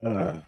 Uh,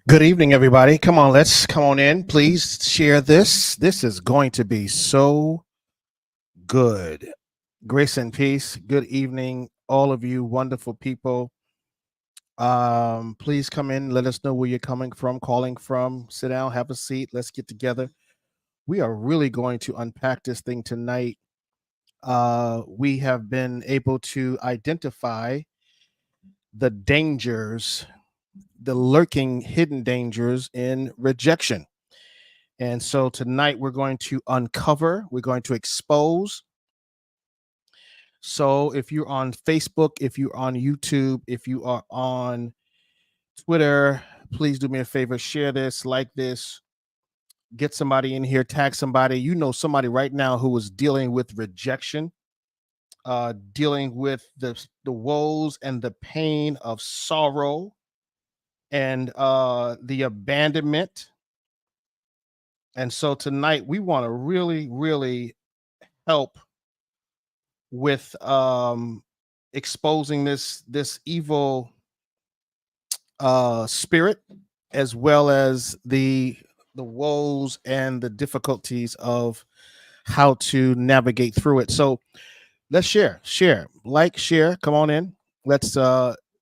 Good evening, everybody. Come on, let's come on in. Please share this. This is going to be so good. Grace and peace. Good evening, all of you wonderful people. Please come in. Let us know where you're coming from, calling from. Sit down, have a seat. Let's get together. We are really going to unpack this thing tonight. We have been able to identify the dangers, the lurking hidden dangers in rejection. And so tonight we're going to uncover, we're going to expose. So if you're on Facebook, if you're on YouTube, if you are on Twitter, please do me a favor, share this, like this, get somebody in here, tag somebody. You know somebody right now who is dealing with rejection, dealing with the woes and the pain of sorrow and the abandonment. And so tonight we want to really, really help with exposing this evil spirit, as well as the woes and the difficulties of how to navigate through it. So let's share, like, share. Come on in. Let's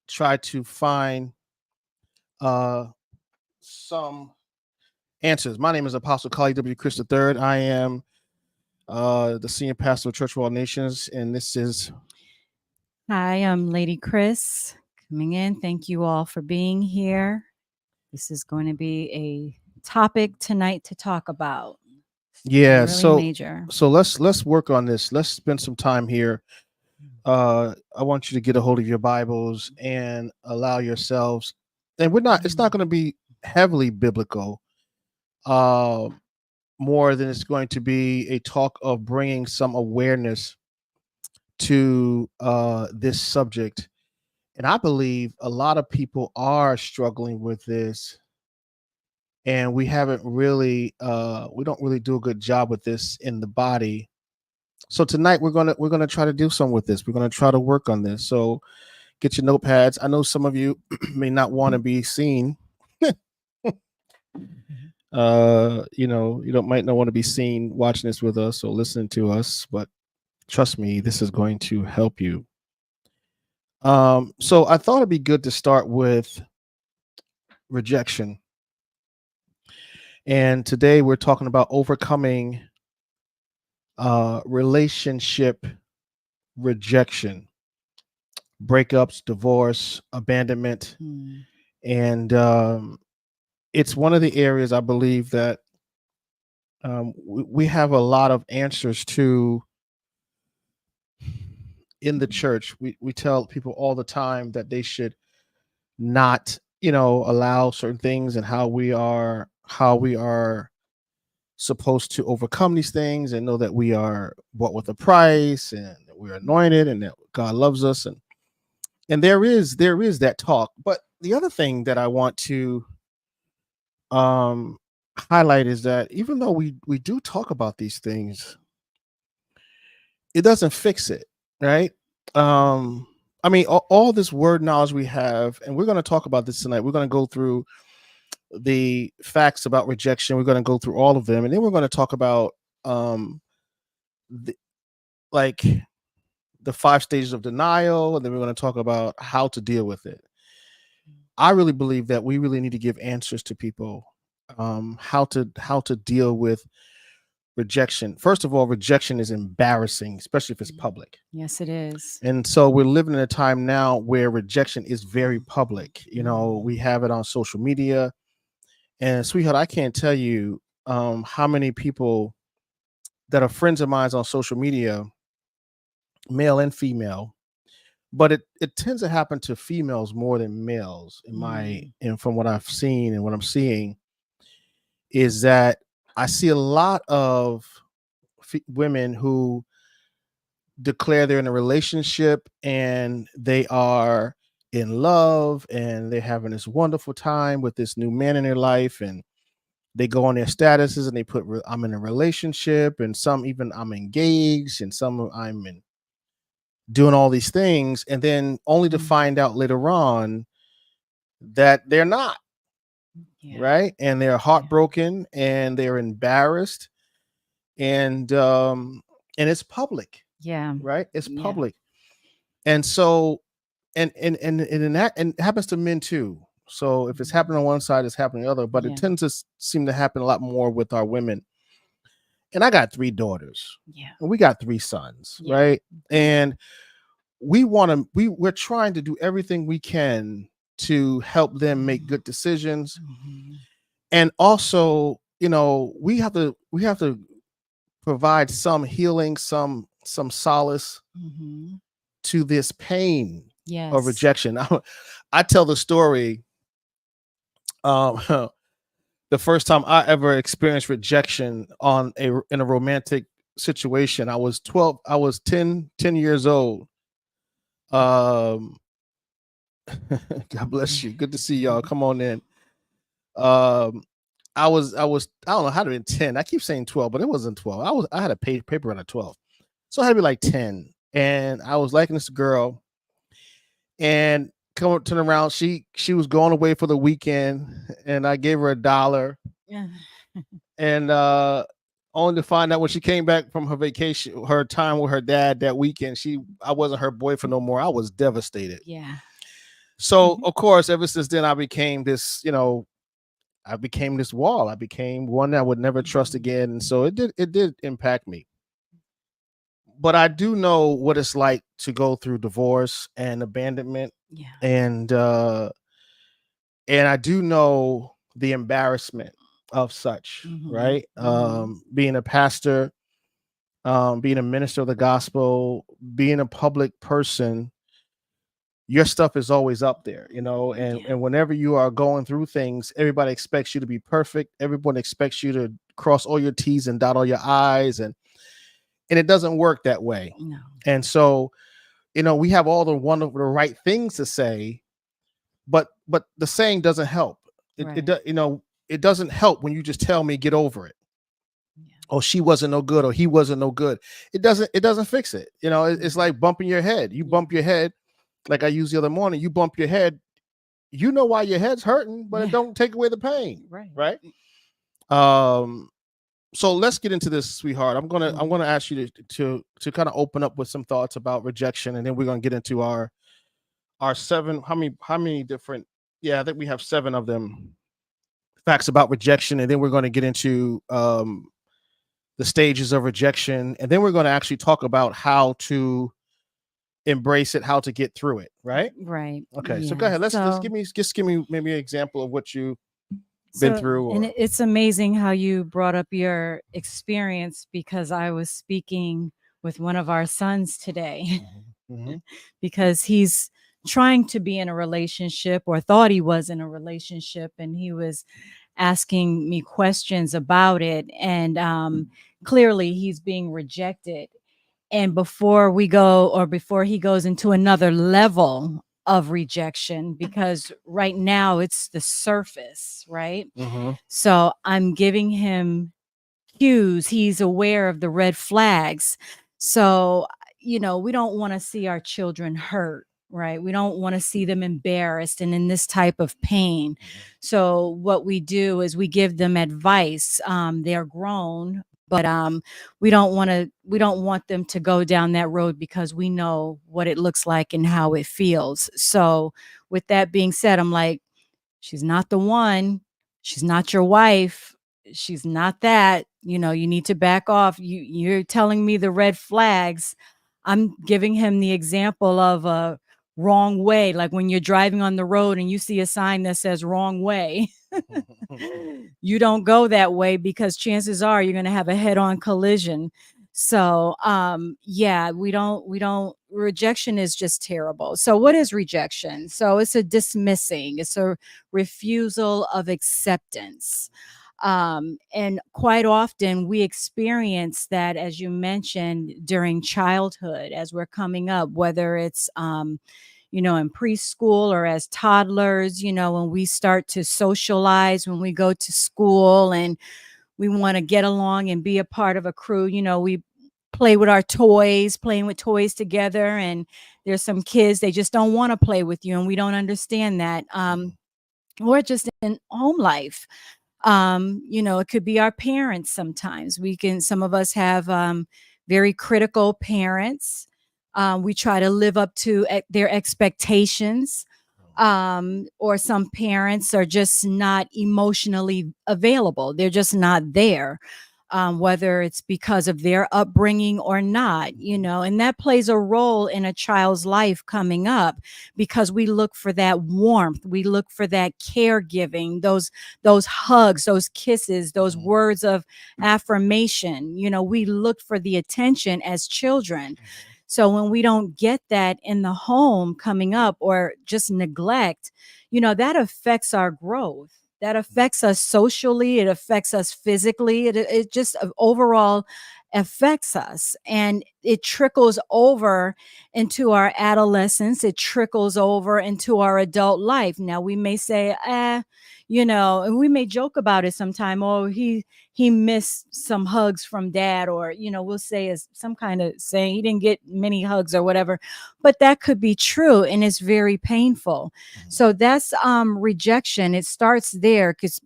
try to find uh some answers. My name is Apostle Kali W. Chris III. I am the senior pastor of Church of All Nations, and this is Hi, I'm Lady Chris coming in. Thank you all for being here. This is going to be a topic tonight to talk about. yeah. Really major. So let's work on this. Let's spend some time here. I want you to get a hold of your Bibles and allow yourselves. And we're not. It's not going to be heavily biblical. Uh, More than it's going to be a talk of bringing some awareness to this subject. And I believe a lot of people are struggling with this, and we haven't really we don't really do a good job with this in the body. So tonight we're gonna try to do something with this. We're gonna try to work on this. So get your notepads. I know some of you may not want to be seen. You don't might not want to be seen watching this with us or listening to us, but trust me, this is going to help you. So I thought it'd be good to start with rejection. And today we're talking about overcoming relationship rejection, breakups, divorce, abandonment. And it's one of the areas I believe that we have a lot of answers to in the church. We tell people all the time that they should not, allow certain things, and how we are how we are supposed to overcome these things and know that we are bought with a price and that we're anointed and that God loves us, and there is that talk. But the other thing that I want to um highlight is that even though we do talk about these things, it doesn't fix it, right? I mean, all this word knowledge we have, and we're going to talk about this tonight. We're going to go through the facts about rejection. We're going to go through all of them, and then we're going to talk about um the, like the 5 stages of denial, and then we're going to talk about how to deal with it. I really believe that we really need to give answers to people, how to deal with rejection. First of all, rejection is embarrassing, especially if it's public. Yes, it is. And so we're living in a time now where rejection is very public. We have it on social media. And sweetheart, I can't tell you how many people that are friends of mine on social media, male and female, but it tends to happen to females more than males in my and from what I've seen and what I'm seeing is that I see a lot of women who declare they're in a relationship and they are in love and they're having this wonderful time with this new man in their life, and they go on their statuses and they put I'm in a relationship, and some even I'm engaged, and some I'm in doing all these things, and then only to find out later on that they're not. Yeah. Right, and they're heartbroken and they're embarrassed, and it's public. Yeah. Right, it's Yeah. public. And so and that, and it happens to men too. So if it's happening on one side, it's happening on the other, but Yeah. it tends to seem to happen a lot more with our women. And I got 3 daughters. Yeah. And we got 3 sons. Yeah. Right, and we're trying to do everything we can to help them make good decisions. And also, we have to provide some healing, some solace to this pain Yes. of rejection. I tell the story. The first time I ever experienced rejection in a romantic situation, I was 12. I was 10 years old. God bless you. Good to see y'all. Come on in. Um, I don't know how to be 10. I keep saying 12, but it wasn't 12. I had a paper on a 12. So I had to be like 10. And I was liking this girl, and turn around, she was going away for the weekend, and I gave her $1, Yeah. and only to find out when she came back from her vacation, her time with her dad that weekend, I wasn't her boyfriend no more. I was devastated. Yeah. So of course, ever since then, I became this, I became this wall. I became one that I would never trust again. And so it did impact me. But I do know what it's like to go through divorce and abandonment. Yeah. And I do know the embarrassment of such, right? Being a pastor, being a minister of the gospel, being a public person, your stuff is always up there, and whenever you are going through things, everybody expects you to be perfect. Everyone expects you to cross all your T's and dot all your I's, and it doesn't work that way. No. And so, we have all the right things to say, but the saying doesn't help. It doesn't help when you just tell me get over it. Yeah. Oh, she wasn't no good, or he wasn't no good. It doesn't fix it. It's like bumping your head. You bump your head, like I used the other morning. You bump your head. You know why your head's hurting, but it don't take away the pain. Right. So let's get into this, sweetheart. I'm gonna ask you to kind of open up with some thoughts about rejection, and then we're gonna get into our 7. How many different? Yeah, I think we have 7 of them. Facts about rejection, and then we're going to get into the stages of rejection, and then we're going to actually talk about how to embrace it, how to get through it. Right. Okay. So go ahead. Let's give me maybe an example of what you've been through. And it's amazing how you brought up your experience, because I was speaking with one of our sons today because he's trying to be in a relationship, or thought he was in a relationship, and he was asking me questions about it. And clearly he's being rejected. And before he goes into another level of rejection, because right now it's the surface, right? Mm-hmm. So I'm giving him cues. He's aware of the red flags. So, we don't want to see our children hurt, right? We don't want to see them embarrassed and in this type of pain. So, what we do is we give them advice. They're grown, but we don't want them to go down that road because we know what it looks like and how it feels. So, with that being said, I'm like, she's not the one. She's not your wife. She's not that. You need to back off. You're telling me the red flags. I'm giving him the example of a wrong way, like when you're driving on the road and you see a sign that says wrong way. You don't go that way because chances are you're going to have a head-on collision. So, yeah, we don't rejection is just terrible. So what is rejection? So it's a dismissing, it's a refusal of acceptance. And quite often we experience that, as you mentioned, during childhood as we're coming up, whether it's in preschool or as toddlers, when we start to socialize, when we go to school and we want to get along and be a part of a crew. We play with our toys, playing with toys together. And there's some kids, they just don't want to play with you. And we don't understand that. Or just in home life. It could be our parents sometimes. Some of us have very critical parents. We try to live up to their expectations. Or some parents are just not emotionally available. They're just not there, whether it's because of their upbringing or not, and that plays a role in a child's life coming up because we look for that warmth. We look for that caregiving, those hugs, those kisses, those words of affirmation. We look for the attention as children. So when we don't get that in the home coming up or just neglect, that affects our growth. That affects us socially. It affects us physically. It just overall affects us, and it trickles over into our adolescence. It trickles over into our adult life. Now we may say, and we may joke about it sometime. Oh, he missed some hugs from dad, or we'll say as some kind of saying he didn't get many hugs or whatever, but that could be true, and it's very painful. So that's rejection. It starts there because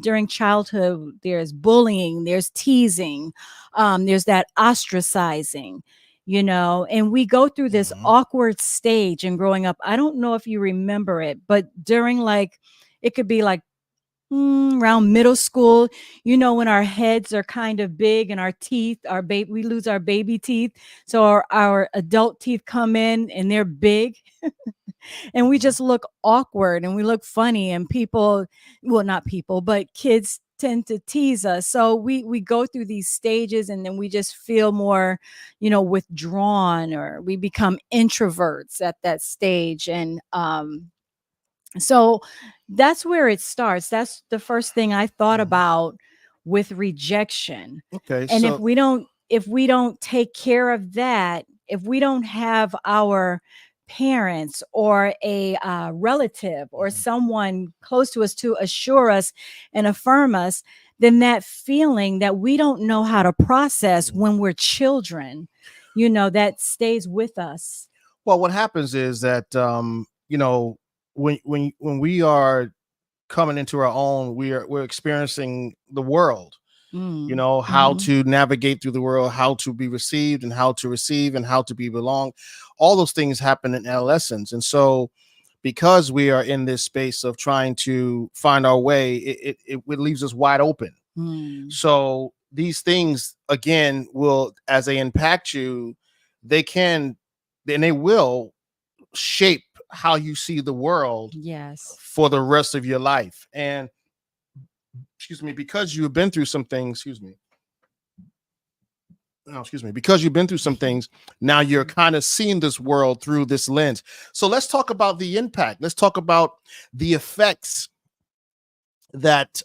during childhood there's bullying, there's teasing, there's that ostracizing, and we go through this awkward stage in growing up. I don't know if you remember it, but during, like, it could be like around middle school, when our heads are kind of big and our teeth, we lose our baby teeth. So our adult teeth come in and they're big and we just look awkward and we look funny, and people, well, not people, but kids tend to tease us. So we go through these stages and then we just feel more, withdrawn, or we become introverts at that stage. And so that's where it starts. That's the first thing I thought about with rejection. Okay, And if so we don't take care of that, if we don't have our parents or a relative or someone close to us to assure us and affirm us, then that feeling that we don't know how to process when we're children, that stays with us. well, what happens is that when we are coming into our own, we're experiencing the world. How Mhm. to navigate through the world, how to be received and how to receive and how to be belong. All those things happen in adolescence. And so because we are in this space of trying to find our way, it leaves us wide open. Mm. So these things again will, as they impact you, they can and they will shape how you see the world Yes. for the rest of your life. And excuse me, because you've been through some things, excuse me. Oh, excuse me, because you've been through some things, now you're kind of seeing this world through this lens. So let's talk about the impact. Let's talk about the effects that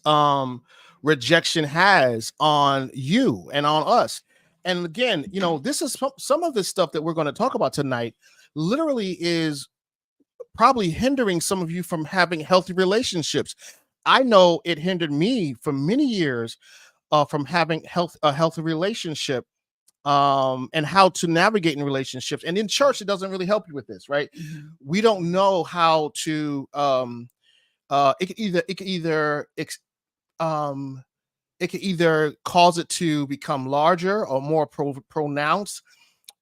rejection has on you and on us. And again, this is some of this stuff that we're going to talk about tonight literally is probably hindering some of you from having healthy relationships. I know it hindered me for many years from having a healthy relationship, and how to navigate in relationships. And in church, it doesn't really help you with this, right? We don't know how to. Um, it could either cause it to become larger or more pronounced,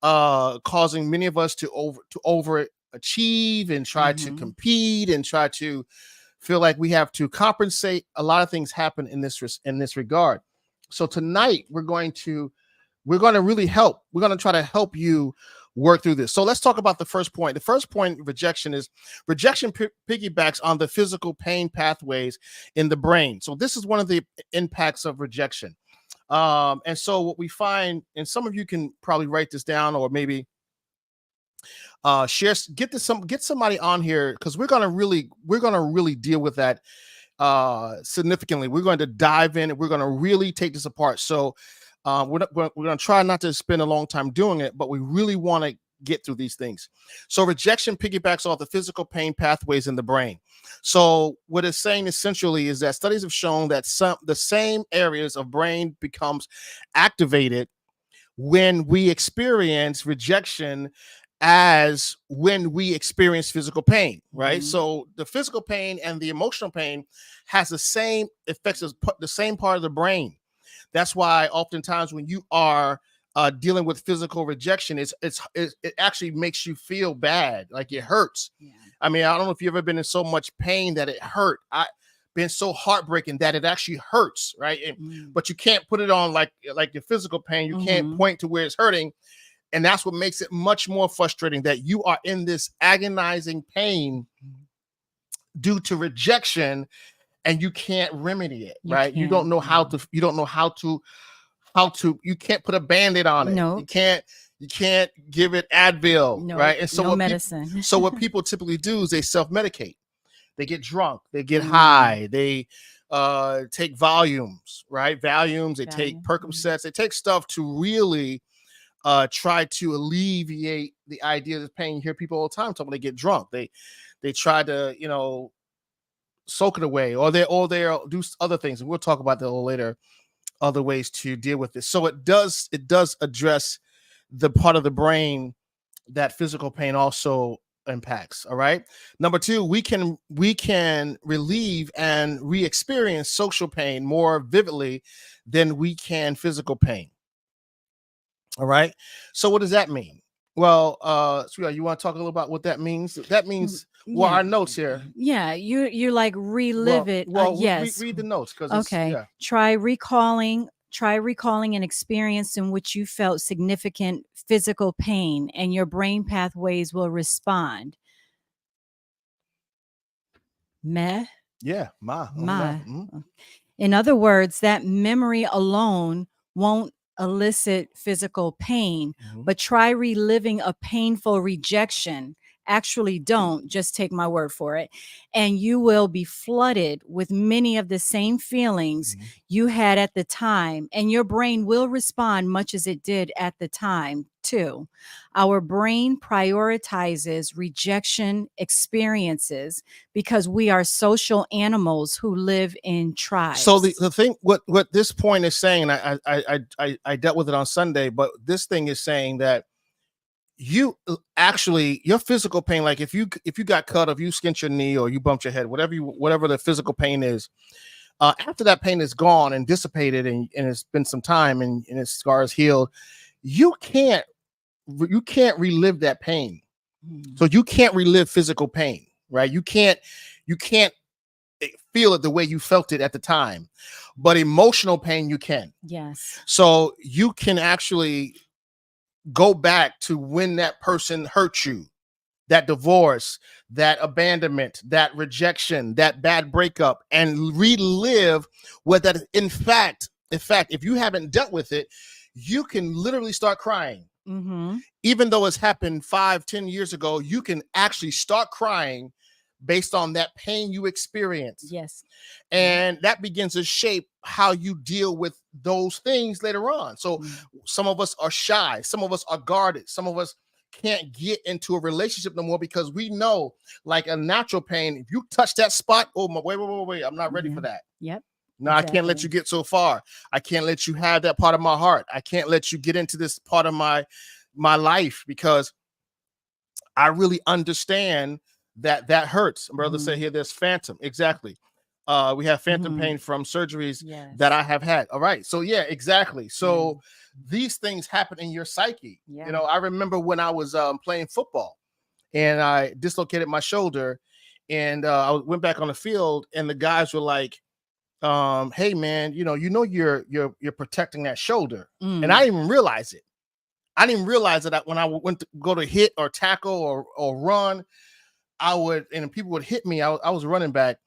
causing many of us to overachieve and try to compete and try to feel like we have to compensate. A lot of things happen in this regard. So tonight we're going to really help. We're going to try to help you work through this. So let's talk about the first point. The first point, rejection piggybacks on the physical pain pathways in the brain. So this is one of the impacts of rejection. And so what we find, and some of you can probably write this down or maybe get somebody on here, because we're gonna really deal with that significantly. We're going to dive in and we're going to really take this apart. So we're going to try not to spend a long time doing it, but we really want to get through these things. So rejection piggybacks off the physical pain pathways in the brain. So what it's saying essentially is that studies have shown that the same areas of brain becomes activated when we experience rejection as when we experience physical pain, right? So the physical pain and the emotional pain has the same effects as the same part of the brain. That's why oftentimes when you are dealing with physical rejection, it actually makes you feel bad, like it hurts. Yeah. I mean, I don't know if you've ever been in so much pain that it hurt. Been so heartbreaking that it actually hurts, right? But you can't put it on like your physical pain. You can't point to where it's hurting. And that's what makes it much more frustrating, that you are in this agonizing pain due to rejection and you can't remedy it, right? You don't know how to, you can't put a Band-Aid on it. No. You can't give it Advil, right? And so no medicine. So what people typically do is they self-medicate. They get drunk, they get high, they take volumes, right? They take Percocets, they take stuff to really try to alleviate the idea of the pain. You hear people all the time talking when they get drunk. They try to, soak it away, or they do other things. And we'll talk about that a little later, other ways to deal with this. So it does address the part of the brain that physical pain also impacts. All right. Number two, we can relieve and re-experience social pain more vividly than we can physical pain. All right. So what does that mean? Well, sweetheart, you want to talk a little about what that means? That means, well, our notes here. Yeah, you like relive it. Yes. Read the notes, because okay. Try recalling an experience in which you felt significant physical pain, and your brain pathways will respond. Yeah, In other words, that memory alone won't elicit physical pain, but try reliving a painful rejection. Actually, don't just take my word for it. And you will be flooded with many of the same feelings you had at the time, and your brain will respond much as it did at the time too. Our brain prioritizes rejection experiences because we are social animals who live in tribes. So the thing, what this point is saying, and I dealt with it on Sunday, but this thing is saying that you actually, your physical pain, like if you got cut, or if you skinned your knee, or you bumped your head, whatever the physical pain is, after that pain is gone and dissipated, and it's been some time, and its scars healed, you can't relive that pain. So you can't relive physical pain, right? You can't feel it the way you felt it at the time, but emotional pain you can. Yes. So you can actually go back to when that person hurt you, that divorce, that abandonment, that rejection, that bad breakup, and relive what that. In fact, if you haven't dealt with it, you can literally start crying. Even though it's happened 5-10 years ago, you can actually start crying based on that pain you experienced. Yes. And that begins to shape how you deal with those things later on. So Mm. some of us are shy, some of us are guarded, some of us can't get into a relationship no more because we know, like a natural pain, if you touch that spot, oh my, wait, I'm not ready Yeah. for that. Yep. No, I can't let you get so far. I can't let you have that part of my heart. I can't let you get into this part of my life because I really understand that hurts. Brother said here, there's phantom. Exactly. We have phantom pain from surgeries that I have had. All right. So yeah, exactly. So these things happen in your psyche. You know, I remember when I was playing football and I dislocated my shoulder, and I went back on the field, and the guys were like, "Hey man, you're protecting that shoulder," and I didn't even realize it. I didn't realize that when I went to go to hit or tackle or run, I would, and people would hit me. I was running back.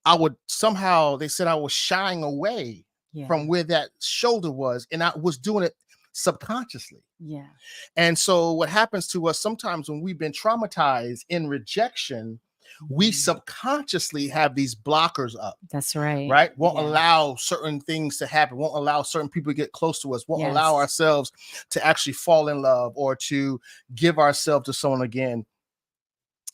I would somehow, they said I was shying away from where that shoulder was, and I was doing it subconsciously. Yeah. And so what happens to us sometimes when we've been traumatized in rejection, we subconsciously have these blockers up. That's right. Right? Won't allow certain things to happen, won't allow certain people to get close to us, won't allow ourselves to actually fall in love or to give ourselves to someone again.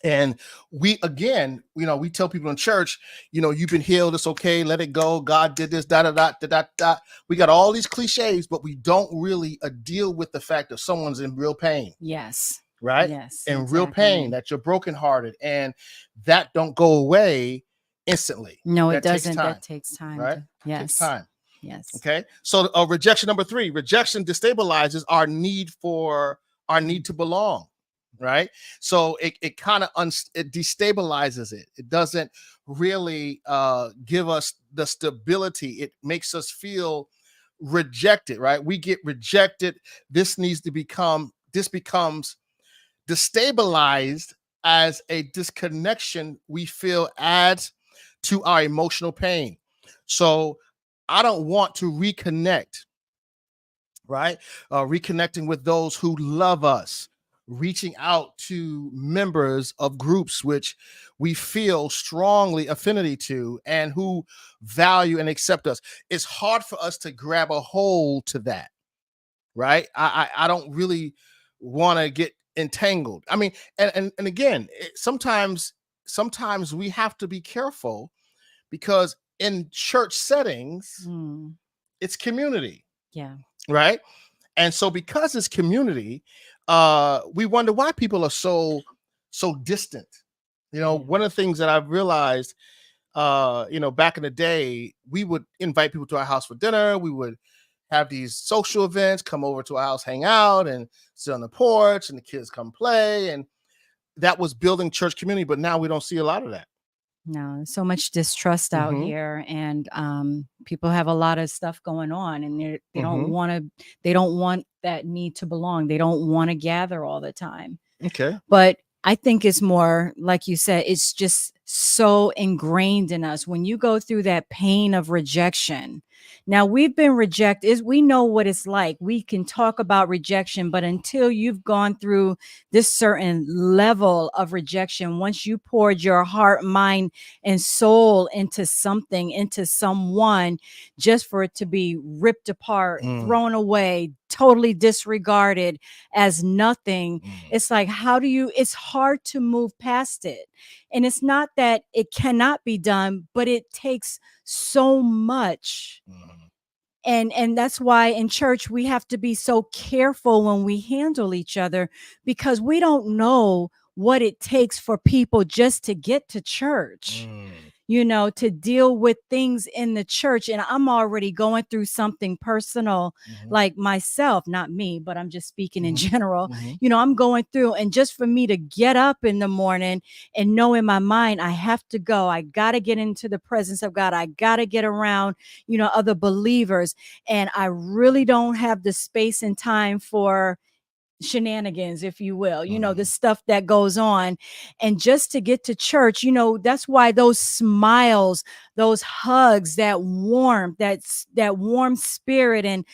And we, again, we tell people in church, you've been healed, it's okay, let it go, God did this, da da da da da da. We got all these cliches, but we don't really deal with the fact that someone's in real pain. Yes. Right? Yes. In real pain, that you're brokenhearted, and that don't go away instantly. No, that it doesn't. Takes time, that takes time. right? Yes. Takes time. Yes. Okay. So rejection number 3, rejection destabilizes our need to belong. Right. So it kind of it destabilizes it. It doesn't really give us the stability. It makes us feel rejected. Right. We get rejected. This becomes destabilized as a disconnection we feel adds to our emotional pain. So I don't want to reconnect, right? Reconnecting with those who love us, reaching out to members of groups which we feel strongly affinity to and who value and accept us. It's hard for us to grab a hold to that, right? I don't really want to get entangled. I mean, and again, sometimes we have to be careful because in church settings, it's community. Yeah. Right. And so because it's community, we wonder why people are so distant. One of the things that I've realized, back in the day, we would invite people to our house for dinner. We would have these social events, come over to our house, hang out, and sit on the porch, and the kids come play. And that was building church community. But now we don't see a lot of that. No, so much distrust out here, and people have a lot of stuff going on, and they don't want that need to belong. They don't want to gather all the time. Okay. But I think it's more, like you said, it's just so ingrained in us. When you go through that pain of rejection, now we've been rejected, we know what it's like. We can talk about rejection, but until you've gone through this certain level of rejection, once you poured your heart, mind, and soul into something, into someone, just for it to be ripped apart, thrown away, totally disregarded as nothing, it's like, it's hard to move past it. And it's not that it cannot be done, but it takes so much. And that's why in church we have to be so careful when we handle each other, because we don't know what it takes for people just to get to church. To deal with things in the church. And I'm already going through something personal, like myself, not me, but I'm just speaking in general. I'm going through, and just for me to get up in the morning and know in my mind, I have to go, I got to get into the presence of God. I got to get around, other believers. And I really don't have the space and time for shenanigans, if you will, the Mhm. stuff that goes on. And just to get to church, that's why those smiles, those hugs, that warmth, that warm spirit, and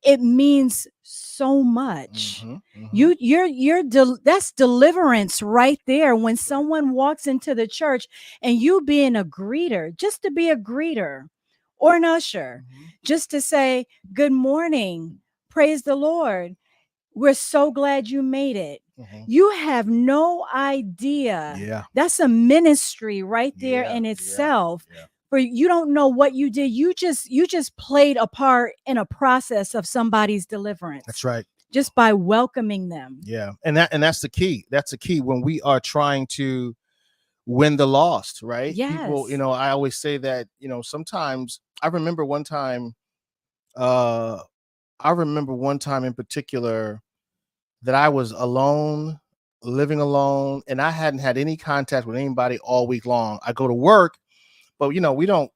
it means so much. Mhm. Mhm. That's deliverance right there when someone walks into the church, and you being a greeter, just to be a greeter or an usher, Mhm. just to say good morning, praise the Lord, we're so glad you made it. Mhm. You have no idea. Yeah. That's a ministry right there Yeah. in Yeah. itself. Yeah. For you don't know what you did. You just played a part in a process of somebody's That's deliverance right. just by welcoming them. Yeah. And that's the key. That's the key when we are trying to win the lost, right? People, Yes. I always say that, sometimes I remember one time, uh, in particular that I was alone, living alone, and I hadn't had any contact with anybody all week long. I go to work, but we don't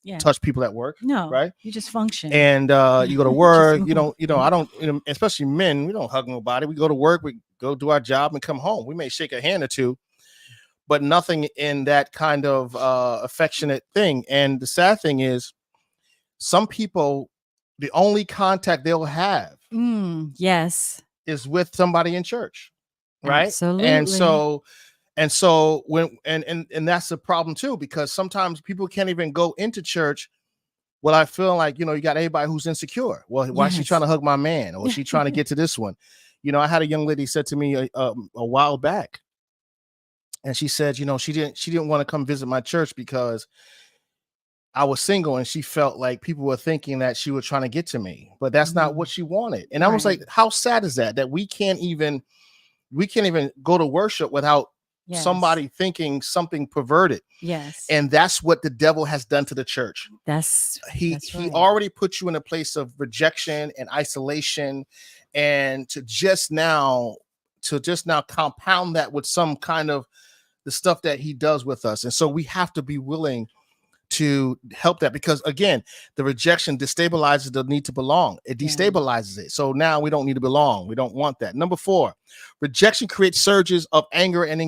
Yeah. touch people at work, No, right? you just function. And you go to Just work, move. I don't, especially men, we don't hug nobody. We go to work, we go do our job and come home. We may shake a hand or two, but nothing in that kind of affectionate thing. And the sad thing is, some people, the only contact they'll have Yes, is with somebody in church, right? And absolutely. so when and that's a problem too, because sometimes people can't even go into church. Well, I feel like, you got everybody who's insecure. Well, why is she trying Yes. to hug my man, or is she trying to get to this one? I had a young lady said to me a while back, and she said, she didn't want to come visit my church because I was single, and she felt like people were thinking that she was trying to get to me, but that's not what Mhm. she wanted. And I was Right. like, how sad is that we can't even go to worship without Yes. somebody thinking something perverted. Yes. And that's what the devil has done to the church. That's he that's he right. already put you in a place of rejection and isolation, and to just now compound that with some kind of the stuff that he does with us. And so we have to be willing to help that, because again, the rejection destabilizes the need to belong. It Yeah. destabilizes it. So now we don't need to belong. We don't want that. Number 4, rejection creates surges of anger and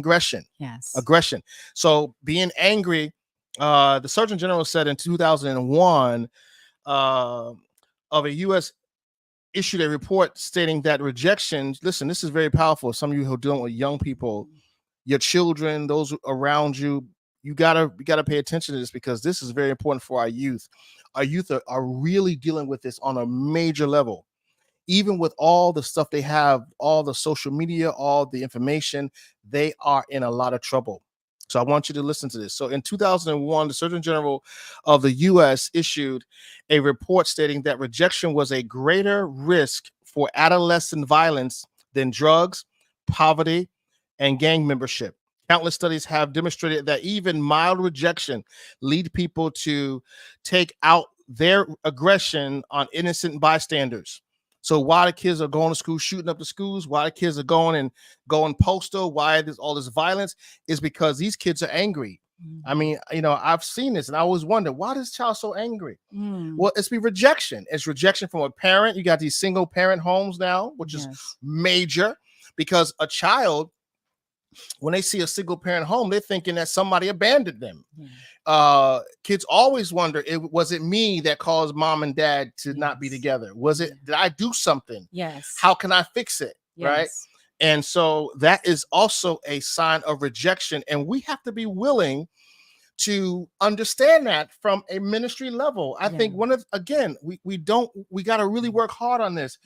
Yes. aggression. So being angry, the Surgeon General said in 2001, uh, of a U.S. issued a report stating that rejection, listen, this is very powerful. Some of you who are dealing with young people, your children, those around you, you gotta pay attention to this, because this is very important for our youth. Our youth are really dealing with this on a major level. Even with all the stuff they have, all the social media, all the information, they are in a lot of trouble. So I want you to listen to this. So in 2001, the Surgeon General of the US issued a report stating that rejection was a greater risk for adolescent violence than drugs, poverty, and gang membership. Countless studies have demonstrated that even mild rejection lead people to take out their aggression on innocent bystanders. So why the kids are going to school, shooting up the schools, why the kids are going postal, why there's all this violence, is because these kids are angry. I Mhm. mean, I've seen this, and I always wonder, why is this child so angry? Mm. Well, it's rejection. It's rejection from a parent. You got these single parent homes now, which is Yes. major, because a child, when they see a single parent home, they're thinking that somebody abandoned them. Yeah. Kids always wonder, was it me that caused mom and dad to not be Yes. together? Did I do something? Yes. How can I fix it? Right. Yes. And so that is also a sign of rejection. And we have to be willing to understand that from a ministry level. I Yeah. think we got to really work hard on this.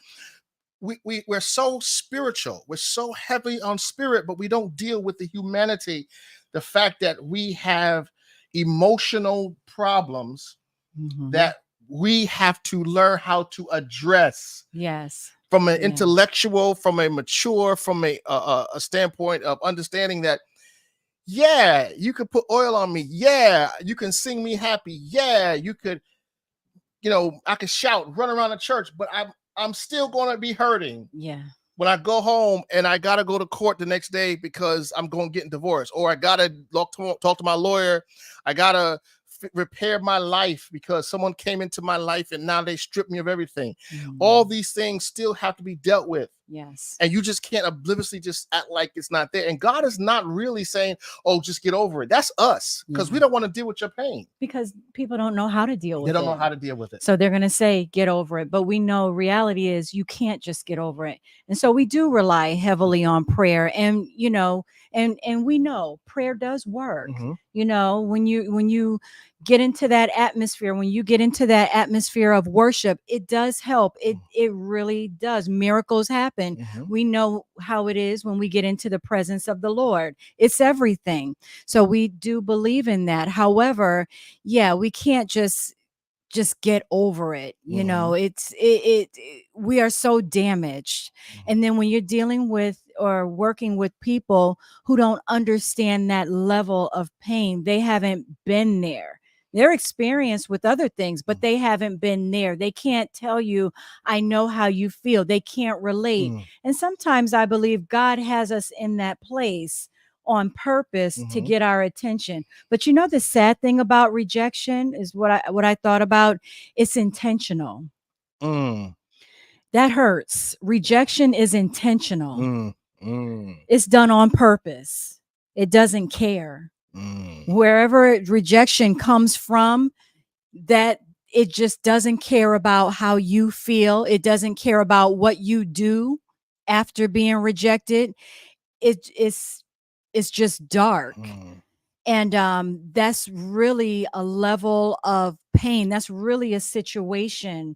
We're so spiritual, we're so heavy on spirit, but we don't deal with the humanity, the fact that we have emotional problems Mhm. that we have to learn how to address Yes. from an Yes. intellectual, from a mature, from a standpoint of understanding that, yeah, you could put oil on me, yeah, you can sing me happy, yeah, you could, I could shout, run around the church, but I'm still going to be hurting Yeah. when I go home and I got to go to court the next day because I'm going to get divorced, or I got to talk to my lawyer. I got to repair my life because someone came into my life and now they stripped me of everything. Mm. All these things still have to be dealt with. Yes. And you just can't obliviously just act like it's not there. And God is not really saying, oh, just get over it. That's us, because we Yeah. don't want to deal with your pain. Because people don't know how to deal They with don't know it. how to deal with it. So they're going to say, get over it. But we know reality is you can't just get over it. And so we do rely heavily on prayer. And, you know, and we know prayer does work. Mhm. You know, when you get into that atmosphere, when you get into that atmosphere of worship, it does help. It really does. Miracles happen. Mhm. We know how it is when we get into the presence of the Lord. It's everything. So we do believe in that. However, yeah, we can't just get over it. You know, Mhm. we are so damaged. Mhm. And then when you're dealing with or working with people who don't understand that level of pain, they haven't been there. They're experienced with other things, but they haven't been there. They can't tell you, I know how you feel. They can't relate. Mhm. And sometimes I believe God has us in that place on purpose to Mhm. get our attention. But you know, the sad thing about rejection is what I thought about. It's intentional. Mm. That hurts. Rejection is intentional. Mm. Mm. It's done on purpose. It doesn't care. Mm. Wherever rejection comes from, that it just doesn't care about how you feel. It doesn't care about what you do after being rejected. It's just dark. Mm. And that's really a level of pain. That's really a situation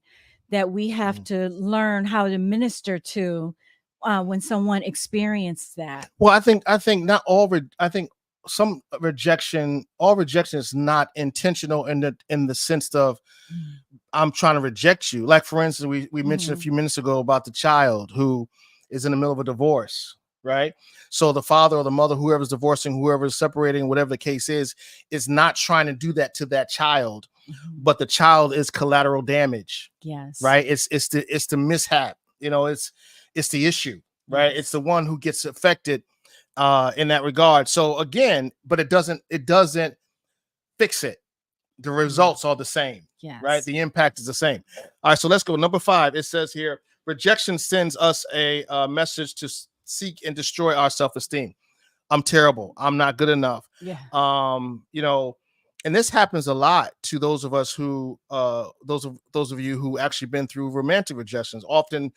that we have Mm. to learn how to minister to when someone experiences that. Well, I think not all. I think some rejection, all rejection is not intentional in the sense of Mm. I'm trying to reject you. Like for instance, we mentioned a Mhm. few minutes ago about the child who is in the middle of a divorce, right? So the father or the mother, whoever's divorcing, whoever's separating, whatever the case is not trying to do that to that child, Mhm. but the child is collateral damage, Yes. right? It's the mishap, it's the issue, right? It's Yes. the one who gets affected in that regard. So again, but it doesn't fix it. The Yeah. results are the same, right? Yes. The impact is the same. All right, so let's go. Number 5, it says here, rejection sends us a message to seek and destroy our self-esteem. I'm terrible. I'm not good enough. Yeah. You know, and this happens a lot to those of us who, those of you who actually been through romantic rejections. Often,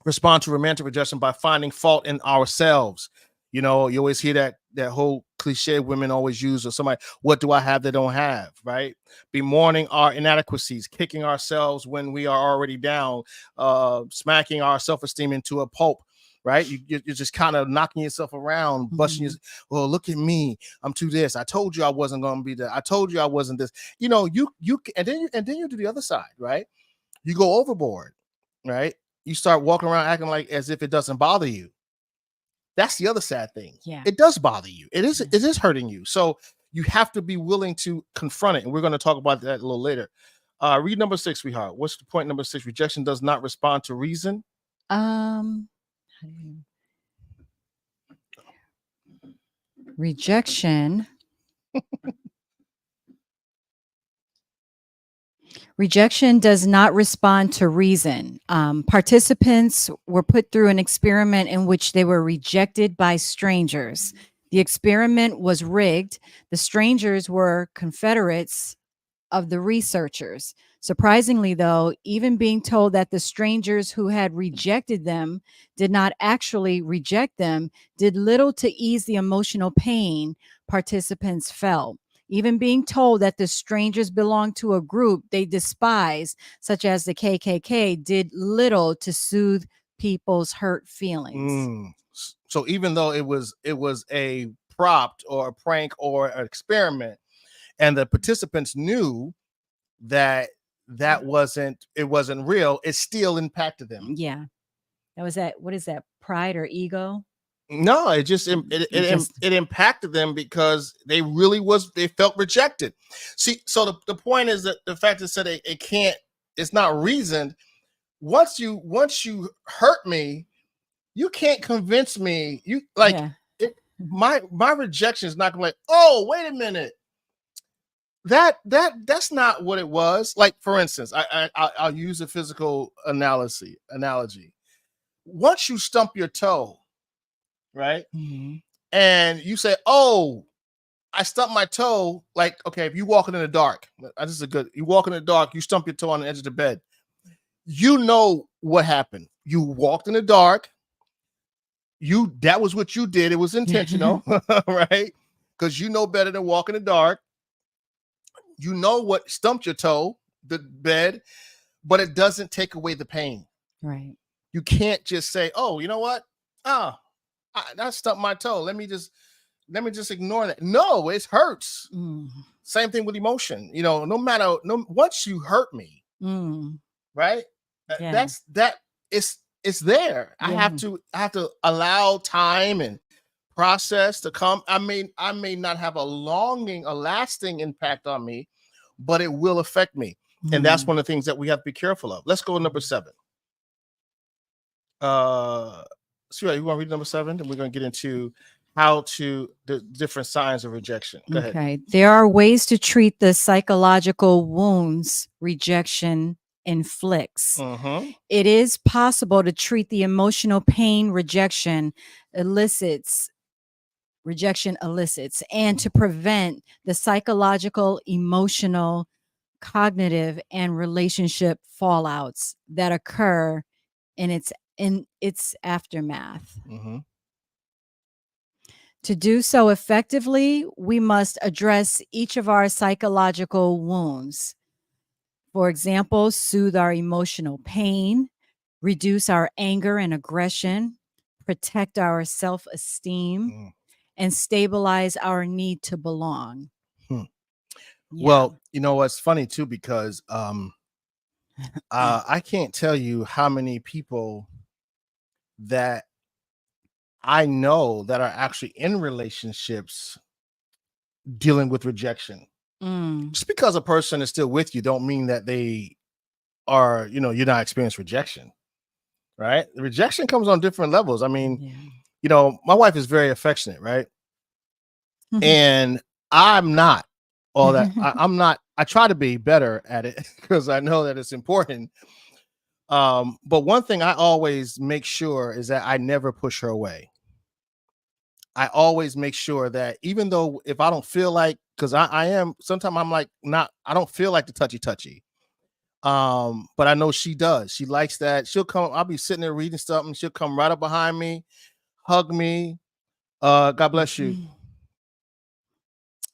respond to romantic rejection by finding fault in ourselves. You know, you always hear that whole cliche women always use, or somebody, what do I have they don't have, right? Be mourning our inadequacies, kicking ourselves when we are already down, smacking our self-esteem into a pulp, right? You're just kind of knocking yourself around, busting your, Mhm. well, look at me, I'm too this, I told you I wasn't going to be there, I told you I wasn't this, you and then you do the other side, right? You go overboard, right? You start walking around acting like as if it doesn't bother you. That's the other sad thing. Yeah. It does bother you. It is Yeah. it is hurting you. So you have to be willing to confront it. And we're going to talk about that a little later. Read number 6, sweetheart. What's the point number 6? Rejection does not respond to reason. Um rejection Rejection does not respond to reason. Participants were put through an experiment in which they were rejected by strangers. The experiment was rigged. The strangers were Confederates of the researchers. Surprisingly, though, even being told that the strangers who had rejected them did not actually reject them did little to ease the emotional pain participants felt. Even being told that the strangers belonged to a group they despised, such as the KKK, did little to soothe people's hurt feelings. Mm. So even though it was a prop or a prank or an experiment, and the participants knew that it wasn't real, it still impacted them. Yeah. That was that. What is that? Pride or ego? No, it just It just, it impacted them because they felt rejected. See, so the point is that the fact that said it can't, it's not reasoned. Once you hurt me, you can't convince me. You like yeah. it. My rejection is not gonna like. Oh, wait a minute. that's not what it was. Like, for instance, I'll use a physical analogy. Once you stump your toe, right, Mhm. and you say, "Oh, I stumped my toe." Like, okay, if you walking in the dark, this is a good. You walk in the dark, you stump your toe on the edge of the bed. You know what happened. You walked in the dark. That was what you did. It was intentional, right? Because you know better than walk in the dark. You know what stumped your toe, the bed, but it doesn't take away the pain. Right. You can't just say, "Oh, you know what? Oh, that stumped my toe. Let me just ignore that." No, it hurts. Mm. Same thing with emotion. No matter once you hurt me, Mm. right? Yeah. It's there. I Yeah. have to allow time and process to come. I may not have a lasting impact on me, but it will affect me. And that's Mm. one of the things that we have to be careful of. Let's go to number 7. So you want to read number 7? And we're going to get into how to the different signs of rejection. Go ahead. Okay. There are ways to treat the psychological wounds rejection inflicts. Mm-hmm. It is possible to treat the emotional pain elicits and to prevent the psychological, emotional, cognitive, and relationship fallouts that occur in its aftermath. Mm-hmm. To do so effectively, we must address each of our psychological wounds. For example, soothe our emotional pain, reduce our anger and aggression, protect our self esteem, Mm. and stabilize our need to belong. Hmm. Yeah. Well, what's funny too, because I can't tell you how many people that I know that are actually in relationships dealing with rejection. Mm. Just because a person is still with you don't mean that they are, you're not experiencing rejection, right? The rejection comes on different levels. I mean, Yeah. my wife is very affectionate, right? And I'm not all that. I'm not. I try to be better at it because I know that it's important. But one thing I always make sure is that I never push her away. I always make sure that even though if I don't feel like, because I am sometimes I'm like not, I don't feel like the touchy. But I know she does. She likes that. She'll come, I'll be sitting there reading something, she'll come right up behind me, hug me. God bless you.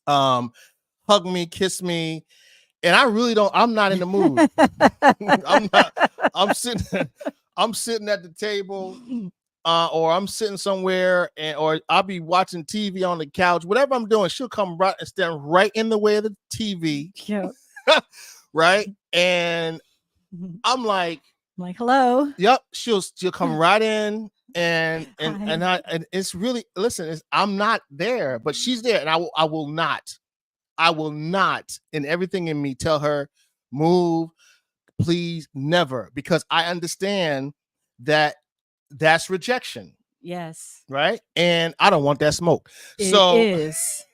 Um, hug me, kiss me. And I really don't, I'm not in the mood. I'm not, I'm sitting, I'm sitting at the table. Or I'm sitting somewhere, or I'll be watching TV on the couch, whatever I'm doing, she'll come right and stand right in the way of the TV. Yep. Right. And I'm like, hello. yep, she'll come right in and Hi. and it's really, listen, I'm not there, but she's there. And I will not in everything in me tell her, move, please, never, because I understand that that's rejection. Yes. Right. And I don't want that smoke. It So is.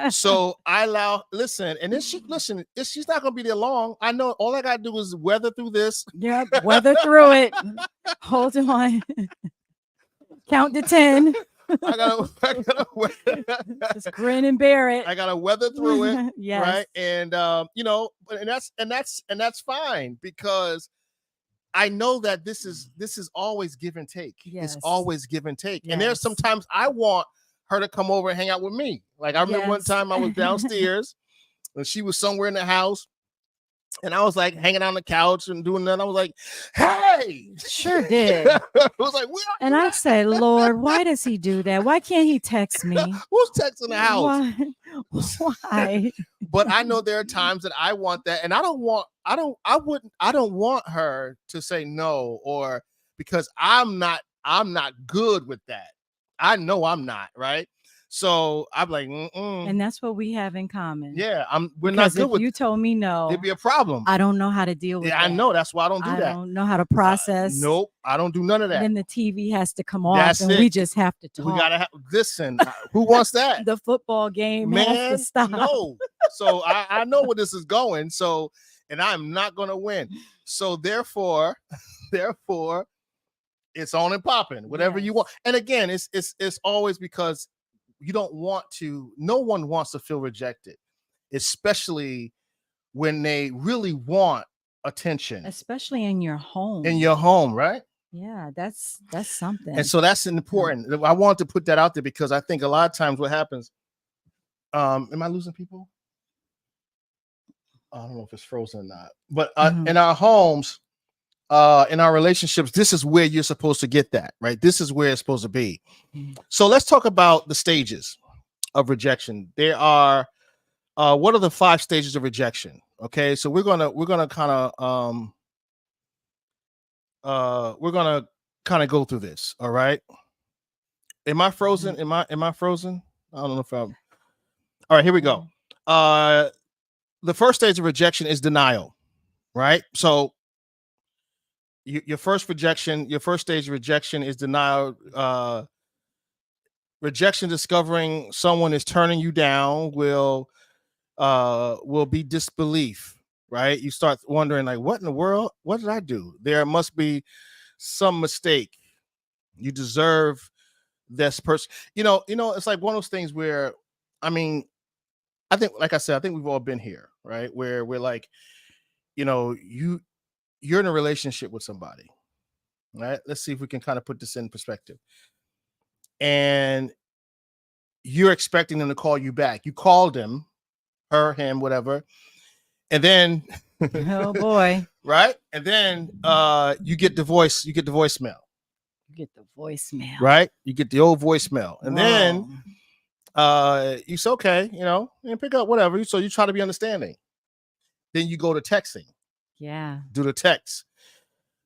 so I listen, and then she's not gonna be there long. I know all I gotta do is weather through this. Yep. Weather through it. Hold on. Count to 10. I gotta Just grin and bear it. I gotta weather through it. Yes. Right. And and that's fine, because I know that this is always give and take. Yes. It's always give and take. Yes. And there's sometimes I want her to come over and hang out with me. Like I remember one time I was downstairs and she was somewhere in the house, and I was like hanging on the couch and doing that. I was like, "Hey!" Sure did. I was like, "Where are and you I at?" say, Lord, why does he do that? Why can't he text me? Who's texting the house? Why? But I know there are times that I want that, and I don't want her to say no, or because I'm not good with that. I know I'm not, right? So I'm like, mm-mm. And that's what we have in common. Yeah, we're not Because good if with. you told me There'd no, be a problem. I don't know how to deal with Yeah, I that. know. That's why I don't do I that. don't know how to process. Nope, I don't do none of And that. then the TV has to come off, That's and it. we just have to We talk. gotta listen. Who wants that? The football game has to Man, stop. no. So I know where this is going. So, and I'm not gonna win. So therefore, it's on and popping. Whatever you want. And again, it's always because you don't want to. No one wants to feel rejected, especially when they really want attention, Especially in your home. in your home, right? Yeah, that's something. And so that's important. I want to put that out there because I think a lot of times what happens. Am I losing people? I don't know if it's frozen or not. But in our homes, in our relationships, this is where you're supposed to get that, right? This is where it's supposed to be. So let's talk about the stages of rejection. There are what are the 5 stages of rejection? Okay, so we're gonna kind of go through this. All right. Am I frozen? Am I frozen? I don't know if I'm. All right, here we go. The first stage of rejection is denial, right? So your first stage of rejection is denial. Rejection, discovering someone is turning you down, will be disbelief, right? You start wondering, like, what in the world? What did I do? There must be some mistake. You deserve this person. It's like one of those things where, I mean, I think, like I said, I think we've all been here, right? Where we're like, you're in a relationship with somebody, right? Let's see if we can kind of put this in perspective. And you're expecting them to call you back. You called him, her, him, whatever. And then oh boy. Right? And then you get the voicemail. You get the voicemail. Right? You get the old voicemail. And then you say, okay, and pick up whatever. So you try to be understanding. Then you go to texting. Yeah. Do the text.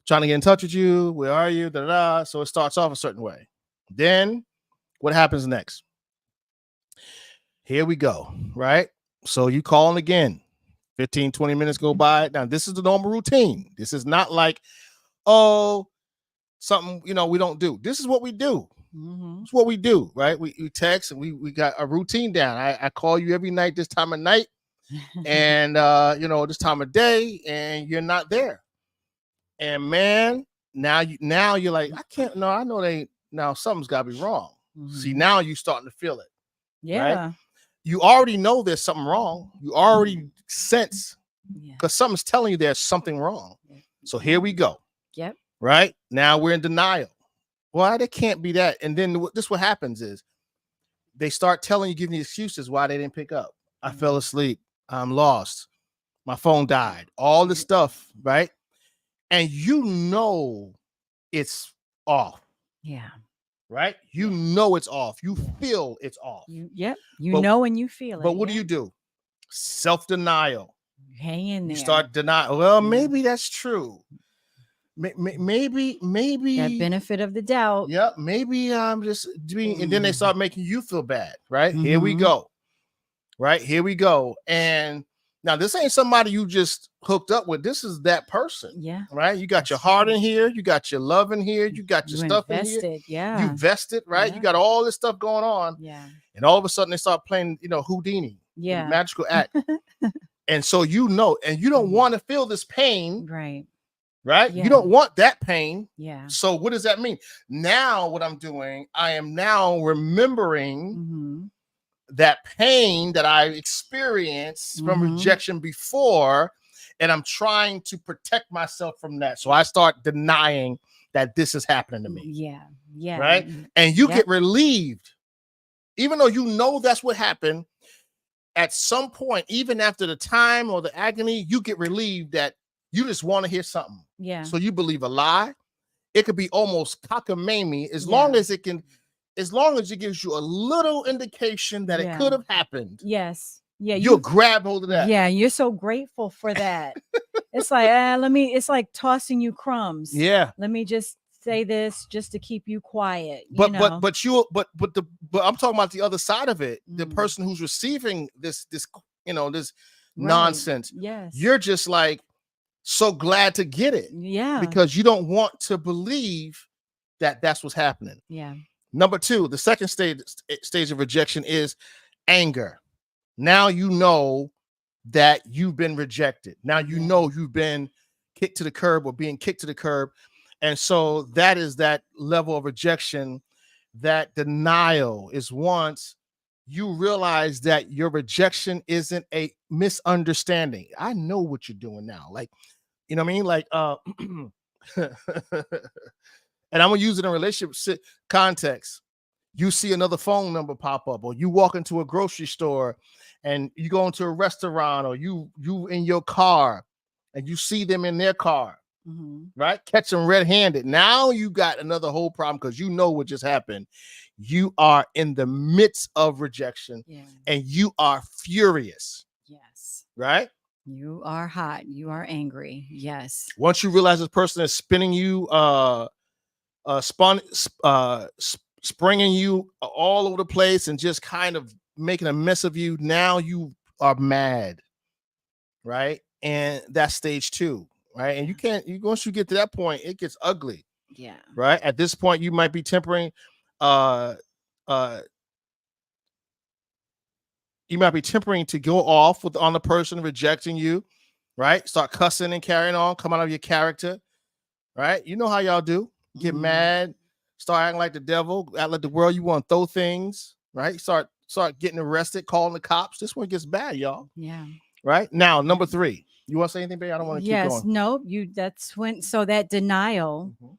Trying to get in touch with you. Where are you? Da, da, da. So it starts off a certain way. Then what happens next? Here we go. Right? So you calling again. 15, 20 minutes go by. Now, this is the normal routine. This is not like, something, we don't do. This is what we do. Mm-hmm. It's what we do, right? We text and we got a routine down. I call you every night, this time of night, and this time of day, and you're not there. And man, now you're like, I can't. No, I know now something's got to be wrong. Mm-hmm. See, now you're starting to feel it. Yeah. Right? You already know there's something wrong. You already sense because something's telling you there's something wrong. So here we go. Yep. Right now we're in denial. Why there can't be that? And then what happens is they start telling you, giving you excuses why they didn't pick up. I fell asleep. I'm lost. My phone died. All this stuff, right? And it's off. Yeah. Right? You know it's off. You feel it's off. You know when you feel it. But what do? Self-denial. Hang in there. You start denying. Well, maybe that's true. Maybe that benefit of the doubt. Yeah, maybe I'm just doing, and then they start making you feel bad. Right? Mm-hmm. Here we go. Right? Here we go. And now this ain't somebody you just hooked up with. This is that person. Yeah. Right? You got your heart in here. You got your love in here. You got your stuff invested, in here. Yeah. You vested, right? Yeah. You got all this stuff going on. Yeah. And all of a sudden they start playing, Houdini. Yeah. Magical act. And so and you don't want to feel this pain. Right. Right? Yeah. You don't want that pain. Yeah. So what does that mean? Now what I'm doing, I am now remembering that pain that I experienced from rejection before, and I'm trying to protect myself from that. So I start denying that this is happening to me. Yeah. Yeah. Right? And you get relieved. Even though you know that's what happened, at some point, even after the time or the agony, you get relieved that you just want to hear something. Yeah. So you believe a lie. It could be almost cockamamie as long as it gives you a little indication that it could have happened. Yes. Yeah. You'll grab hold of that. Yeah. You're so grateful for that. It's like, it's like tossing you crumbs. Yeah. Let me just say this just to keep you quiet, you but know. but I'm talking about the other side of it. The Mm, person who's receiving this this right. nonsense. Yes. You're just like so glad to get it Yeah. because you don't want to believe that that's what's happening. Yeah. Number two, the second stage of rejection is anger. Now you know that you've been rejected. Now you Yeah. know you've been kicked to the curb or being kicked to the curb. And so that is that level of rejection. That denial is once you realize that your rejection isn't a misunderstanding. I know what you're doing now. Like, you know what I mean? Like, and I'm gonna use it in a relationship context. You see another phone number pop up, or you walk into a grocery store and you go into a restaurant, or you in your car and you see them in their car, Hmm. right? Catch them red-handed. Now you got another whole problem because you know what just happened. You are in the midst of rejection Yeah. and you are furious, Yes. right? You are hot. You are angry. Yes. Once you realize this person is spinning you springing you all over the place and just kind of making a mess of you. Now you are mad, right? And that's stage two, right? And you can't. You once you get to that point, it gets ugly, Yeah. right? At this point, you might be tempering. Uh, uh, you might be tempering to go off with on the person rejecting you, right? Start cussing and carrying on, come out of your character, right? You know how y'all do. Get Mm. mad, start acting like the devil, act like the world. You want to throw things, right? Start getting arrested, calling the cops. This one gets bad, y'all. Yeah. Right now, number Yeah. three. You want to say anything, babe? I don't want to keep Yes. going. No. You. That's when. So that denial. Mhm.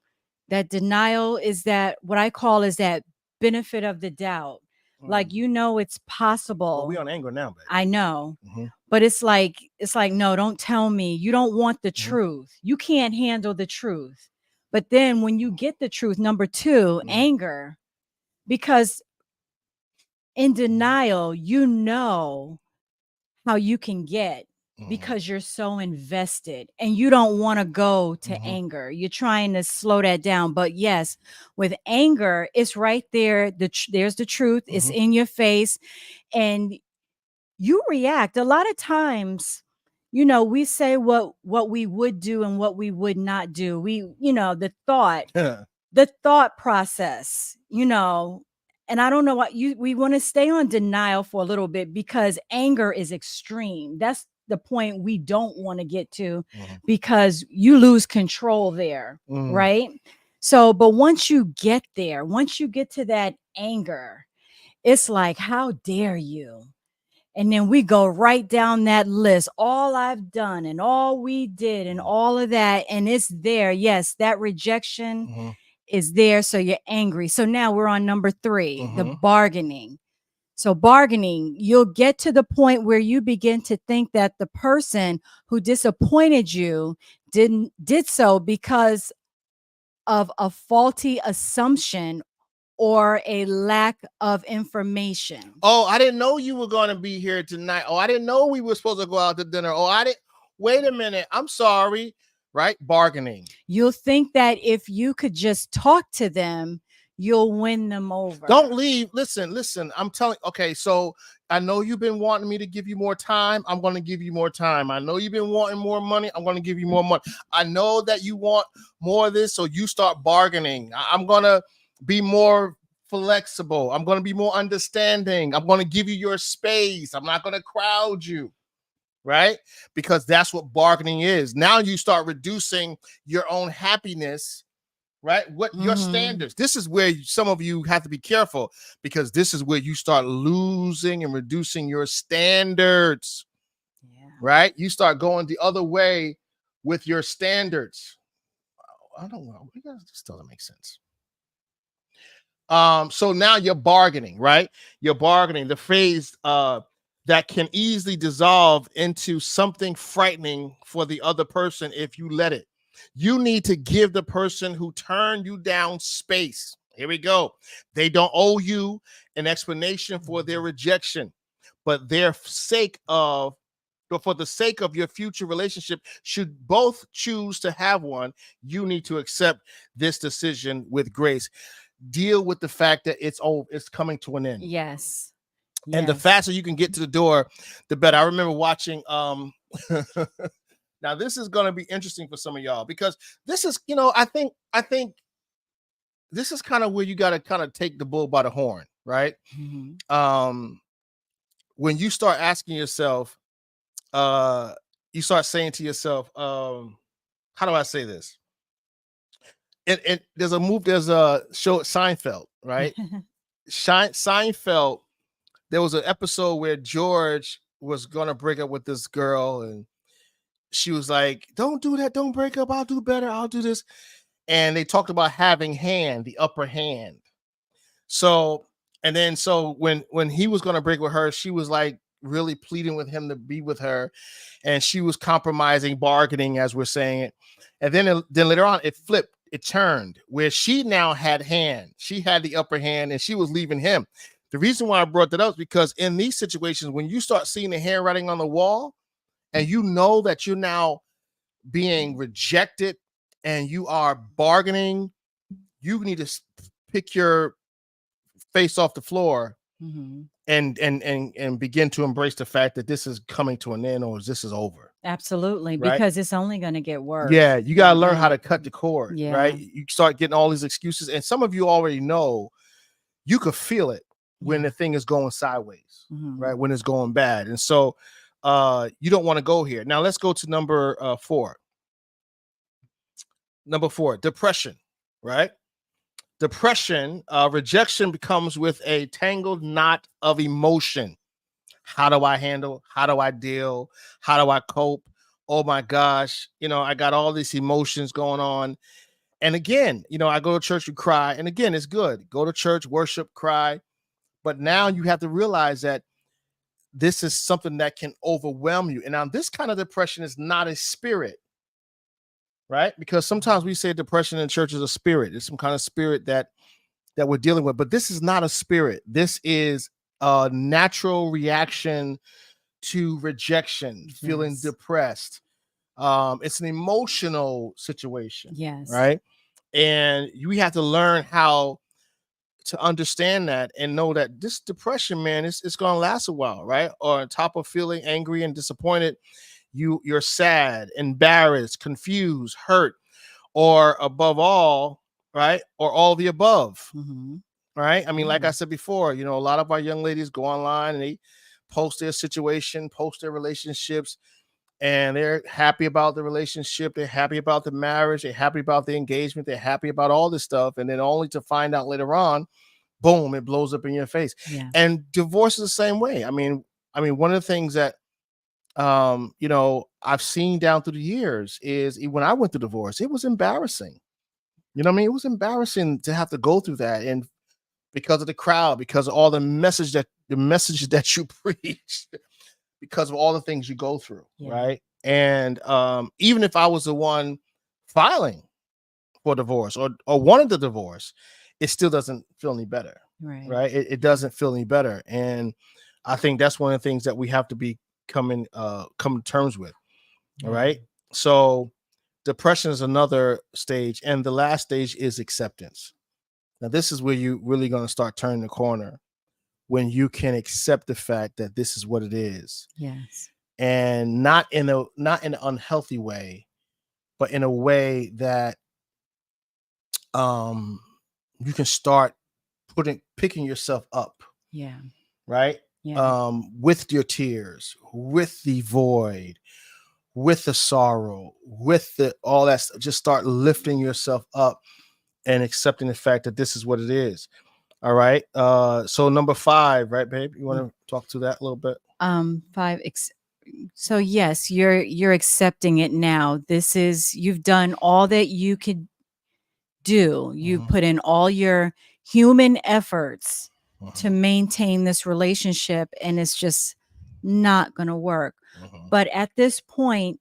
That denial is that what I call is that benefit of the doubt. Like, Mm. it's Well, we possible. on anger now, I know. babe. Hmm. But it's like no, don't tell me. You don't want the Hmm. truth. You can't handle the truth. But then when you get the truth, number 2, Hmm. anger, because in denial, how you can get Hmm. because you're so invested and you don't want to go to Hmm. anger. You're trying to slow that down. But yes, with anger, it's right there. There's the truth. It's Hmm. in your face. And you react a lot of times. We say what we would do and what we would not do. The thought process, and I don't know what we want to stay on denial for a little bit because anger is extreme. That's the point we don't want to get to Hmm. because you lose control there, Hmm. right? So, but once you get there, once you get to that anger, it's like, how dare you? And then we go right down that list, all I've done and all we did and all of that. And it's there. Yes, that rejection Hmm. is there. So you're angry. So now we're on number 3, the Hmm. bargaining. So bargaining, you'll get to the point where you begin to think that the person who disappointed you did so because of a faulty assumption or a lack of information. Oh, I didn't know you were going to be here tonight. Oh, I didn't know we were supposed to go out to dinner. Oh, I didn't. Wait a minute. I'm sorry. Right? Bargaining. You'll think that if you could just talk to them, you'll win them over. Don't leave. Listen. I'm telling. Okay, so I know you've been wanting me to give you more time. I'm going to give you more time. I know you've been wanting more money. I'm going to give you more money. I know that you want more of this, so you start bargaining. I'm going to be more flexible. I'm going to be more understanding. I'm going to give you your space. I'm not going to crowd you. Right? Because that's what bargaining is. Now you start reducing your own happiness, right? What your Mhm. standards. This is where some of you have to be careful because this is where you start losing and reducing your standards, Yeah. right? You start going the other way with your standards. I don't know. This doesn't make sense. So now you're bargaining, right? You're bargaining. The phrase that can easily dissolve into something frightening for the other person if you let it. You need to give the person who turned you down space. Here we go. They don't owe you an explanation for their rejection, but their sake of but for the sake of your future relationship, should both choose to have one, you need to accept this decision with grace. Deal with the fact that it's coming to an end. Yes. And the Yes. faster you can get to the door, the better. I remember watching now this is going to be interesting for some of y'all, because this is, I think this is kind of where you got to kind of take the bull by the horn, right? Mhm. When you start asking yourself, you start saying to yourself, how do I say this? And there's a show, Seinfeld, right? Seinfeld, there was an episode where George was gonna break up with this girl, and she was like, "Don't do that, don't break up. I'll do better. I'll do this." And they talked about having the upper hand. So, and then so when he was gonna break with her, she was like really pleading with him to be with her, and she was compromising, bargaining, as we're saying it. And then later on, it flipped, it turned, where she now she had the upper hand, and she was leaving him. The reason why I brought that up is because in these situations, when you start seeing the handwriting on the wall, and you know that you're now being rejected and you are bargaining, you need to pick your face off the floor, Mhm. and begin to embrace the fact that this is coming to an end, or this is over. Absolutely, Right? because it's only going to get worse. Yeah, you got to learn how Yeah. to cut the cord, Yeah. right? You start getting all these excuses, and some of you already know, you could feel it when Yeah. the thing is going sideways, right? Mhm. When it's going bad. And so you don't want to go here. Now let's go to number 4. Number 4, depression, right? Depression, rejection becomes with a tangled knot of emotion. How do I handle? How do I deal? How do I cope? Oh my gosh, I got all these emotions going on. And again, I go to church, you cry. And again, it's good. Go to church, worship, cry. But now you have to realize that this is something that can overwhelm you. And now this kind of depression is not a spirit, right? Because sometimes we say depression in church is a spirit. It's some kind of spirit that we're dealing with. But this is not a spirit. This is a natural reaction to rejection, feeling Yes. depressed. It's an emotional situation, Yes. right? And we have to learn how to understand that and know that this depression, man, it's going to last a while, right? Or on top of feeling angry and disappointed, you're sad, embarrassed, confused, hurt, or above all, right? Or all the above, Mhm. right? I mean, like I Yeah. said before, a lot of our young ladies go online and they post their situation, post their relationships, and they're happy about the relationship, they're happy about the marriage, they're happy about the engagement, they're happy about all this stuff, and then only to find out later on, boom, it blows up in your face. Yeah. And divorce is the same way. I mean, one of the things that I've seen down through the years is when I went through divorce, it was embarrassing. You know what I mean? It was embarrassing to have to go through that, and because of the crowd, because of all the message that you preach, because of all the things you go through, Yeah. right? And even if I was the one filing for divorce, or wanted the divorce, it still doesn't feel any better, Right. right? It doesn't feel any better, and I think that's one of the things that we have to be come to terms with. All Yeah. right. So depression is another stage, and the last stage is acceptance. Now, this is where you really going to start turning the corner, when you can accept the fact that this is what it is, Yes. and not in an unhealthy way, but in a way that um you can start picking yourself up, Yeah. right? Yeah. With your tears, with the void, with the sorrow, with the all that stuff. Just start lifting yourself up and accepting the fact that this is what it is. All right. So number 5, right, babe? You want to talk to that a little bit? 5 so yes, you're accepting it now. This is you've done all that you could do. You Mhm, put in all your human efforts to mhm, maintain this relationship, and it's just not going to work. mhm, But at this point,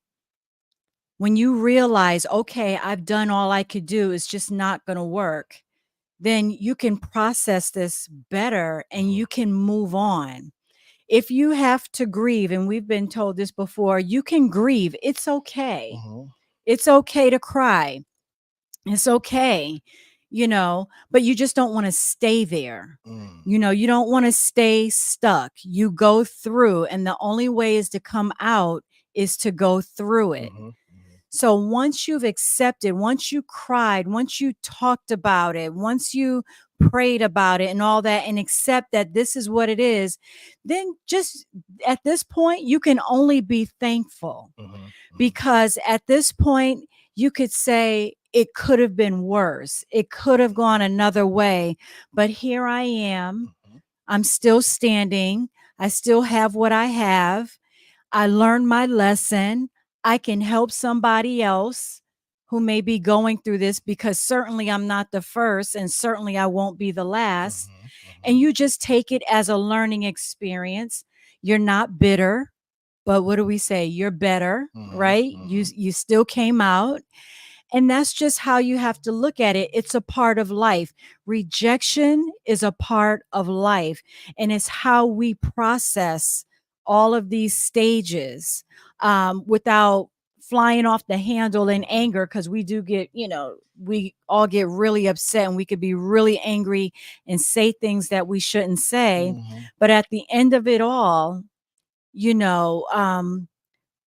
when you realize, okay, I've done all I could do, it's just not going to work, then you can process this better and mhm, you can move on. If you have to grieve, and we've been told this before, you can grieve. It's okay. Mhm. It's okay to cry. It's okay, but you just don't want to stay there. Mm. You don't want to stay stuck. You go through, and the only way is to come out is to go through it. Mhm. Mhm. So once you've accepted, once you cried, once you talked about it, once you prayed about it and all that, and accept that this is what it is, then just at this point, you can only be thankful, Mhm. Mhm. because at this point, you could say it could have been worse. It could have gone another way, but here I am. Mhm. I'm still standing. I still have what I have. I learned my lesson. I can help somebody else who may be going through this, because certainly I'm not the first, and certainly I won't be the last. Mhm. And Mhm. you just take it as a learning experience. You're not bitter, but what do we say? You're better, Mhm. right? You Mhm. you still came out, and that's just how you have to look at it. It's a part of life. Rejection is a part of life. And it's how we process all of these stages, without flying off the handle in Mhm. anger. Because we do get, we all get really upset, and we could be really angry and say things that we shouldn't say. Mhm. But at the end of it all,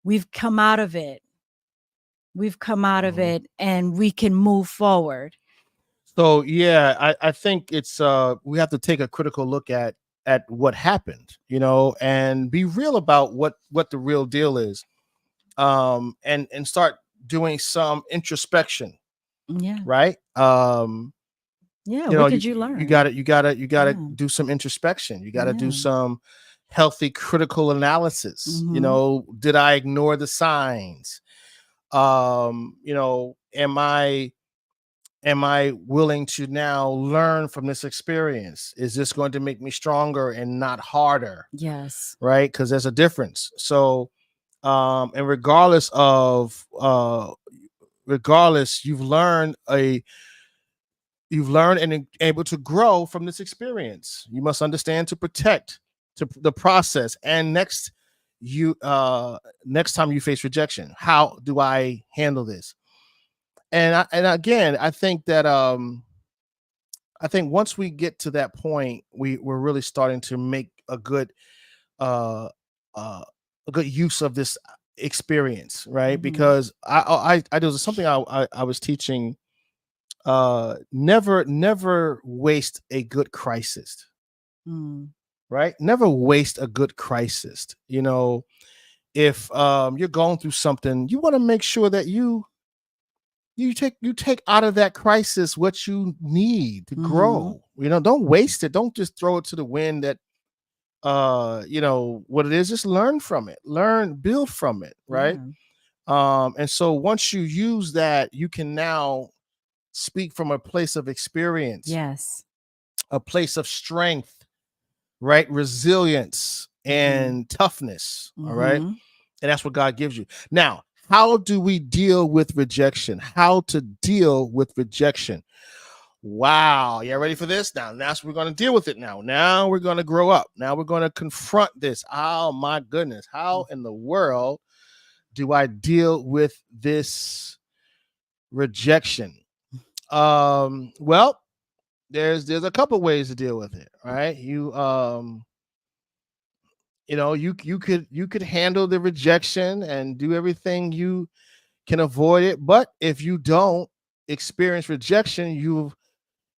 we've come out of it. We've come out of Mhm. it, and we can move forward. So yeah, I think it's we have to take a critical look at what happened, and be real about what the real deal is. And start doing some introspection, Yeah. right? Yeah. You What know, did you learn? you gotta Yeah. do some introspection. You gotta do Yeah. some healthy critical analysis. Mhm. Did I ignore the signs? Am I willing to now learn from this experience? Is this going to make me stronger and not harder? Yes. Right? Because there's a difference. So, and regardless, you've learned and able to grow from this experience. You must understand to protect to the process. And next time you face rejection, how do I handle this? And again, I think once we get to that point, we're really starting to make uh, uh, a good use of this experience, right? Mhm. Because I there was something I was teaching. Never waste a good crisis, Mm. right? Never waste a good crisis. If you're going through something, you want to make sure that you take out of that crisis what you need to Mhm. grow. Don't waste it. Don't just throw it to the wind. That what it is. Just learn from it. Build from it, right? Yeah. And so once you use that, you can now speak from a place of experience, Yes. a place of strength, right? Resilience Mhm. and toughness. All right. Mhm. And that's what God gives you. Now, how do we deal with rejection? How to deal with rejection? Wow. You ready for this? Now, that's we're going to deal with it now. Now we're going to grow up. Now we're going to confront this. Oh, my goodness. How in the world do I deal with this rejection? Well, there's a couple ways to deal with it, right? You could handle the rejection and do everything you can avoid it. But if you don't experience rejection,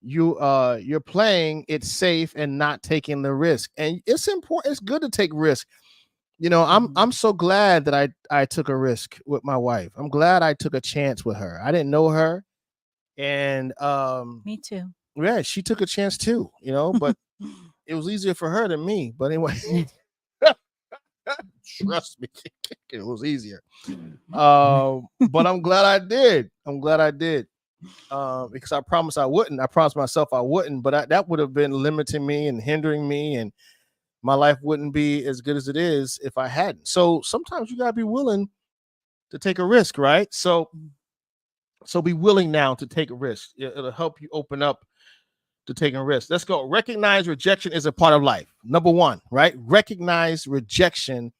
you're playing it safe and not taking the risk. And it's important. It's good to take risk. Mhm. I'm so glad that I took a risk with my wife. I'm glad I took a chance with her. I didn't know her, and Me too. yeah, she took a chance too. But it was easier for her than me. But anyway, trust me, it was easier. But I'm glad I did. I'm glad I did. Because I promised I wouldn't. I promised myself I wouldn't, but that would have been limiting me and hindering me, and my life wouldn't be as good as it is if I hadn't. So sometimes you gotta be willing to take a risk, right? So be willing now to take a risk. It'll help you open up to taking risks. Let's go. Recognize rejection is a part of life. Number one, right? Recognize rejection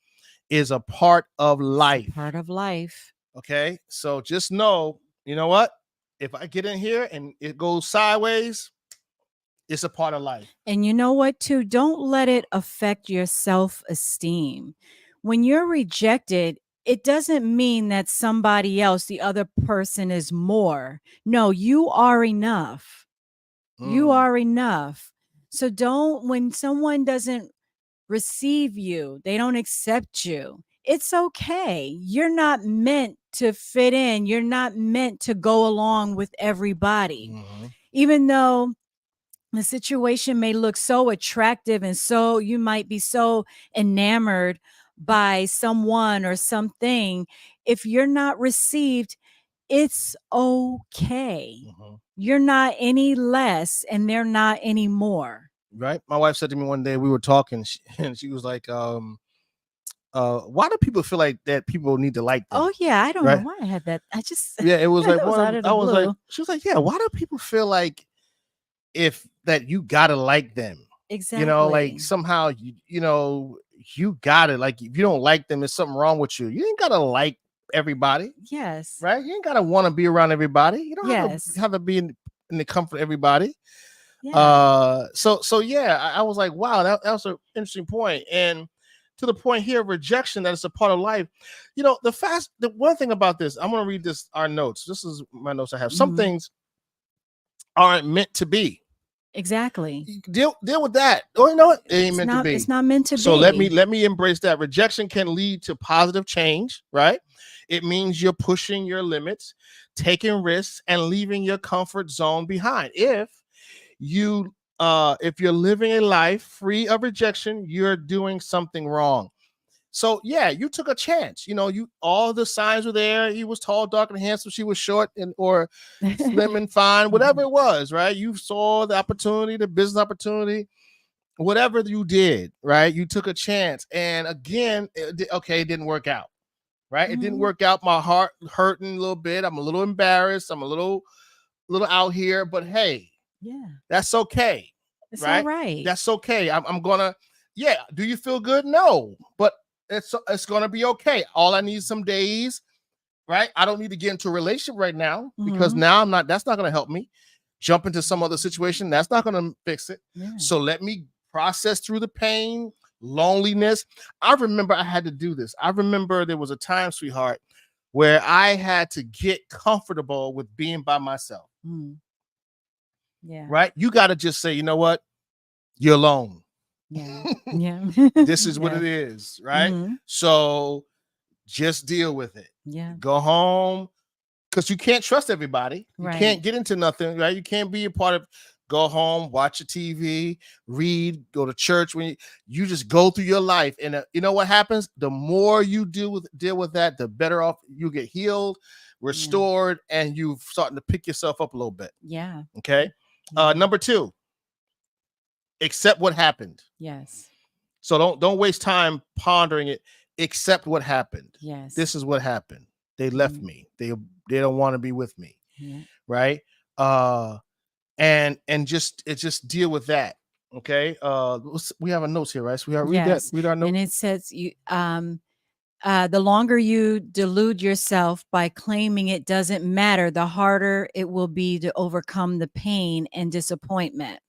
is a part of It's a life. part of life. Okay. So just know, you know what? If I get in here and it goes sideways, it's a part of life. And you know what, too? Don't let it affect your self esteem. When you're rejected, it doesn't mean that somebody else, the other person, is more. No, you are enough. You Mm, are enough. So don't, when someone doesn't receive you, they don't accept you, it's okay. You're not meant to fit in. You're not meant to go along with everybody. mhm. Even though the situation may look so attractive and so you might be so enamored by someone or something, if you're not received, it's okay. Mhm. You're not any less and they're not any more. Right. My wife said to me one day, we were talking, and she was like, why do people feel like that people need to like them? Oh yeah, I don't know Right. why I had that. I just Yeah. It was like that was one out of, of the I was like, blue. she was like, yeah, why do people feel like if that you gotta like them? Like Exactly. somehow you got it. Like if you don't like them, there's something wrong with you. You ain't gotta like everybody, Yes. right? You ain't gotta want to be around everybody. You don't Yes. have to be in the comfort of everybody. Yeah. So yeah, I was like, wow, that was an interesting point. And to the point here of rejection, that it's a part of life. The one thing about this, I'm gonna read this, our notes. This is my notes I have. Some Mhm. things aren't meant to be. Exactly. Deal with that. Oh, you know what? It ain't meant to It's be. not meant to So let me be. let me embrace that. Rejection can lead to positive change, right? It means you're pushing your limits, taking risks, and leaving your comfort zone behind. If you're living a life free of rejection, you're doing something wrong. So yeah, you took a chance. You all the signs were there. He was tall, dark, and handsome. She was short and or slim and fine, whatever it was, right? You saw the opportunity, the business opportunity, whatever you did, right? You took a chance. And again, it didn't work out, right? It didn't Mhm. work out. My heart hurting a little bit. I'm a little embarrassed. I'm a little out here, but hey, Yeah. that's okay, It's all right? right. That's okay. I'm gonna, yeah. Do you feel good? No, but it's gonna be okay. All I need some days, right? I don't need to get into a relationship right now because Mhm. now I'm not. That's not gonna help me. Jump into some other situation. That's not gonna fix it. Yeah. So let me process through the pain, loneliness. I remember I had to do this. I remember there was a time, sweetheart, where I had to get comfortable with being by myself. Mm. Yeah. Right? You got to just say, you know what? You're alone. Yeah. Yeah. This is what it Yes. is, right? Mhm. So just deal with it. Yeah. Go home because you can't trust everybody. You Right. can't get into nothing, right? You can't be a part of. Go home, watch your TV, read, go to church. When you just go through your life, and you know what happens? The more you deal with that, the better off you get healed, Yeah. restored, and you starting to pick yourself up a little bit. Yeah. Okay. Yeah. Number two, accept what happened. Yes. So don't waste time pondering it. Accept what happened. Yes. This is what happened. They left Mhm. me. They don't want to be with me, Yeah. right? And just deal with that. Okay. We have a notes here, right? So we have read that. Yes. Read our And notes. it says the longer you delude yourself by claiming it doesn't matter, the harder it will be to overcome the pain and disappointment.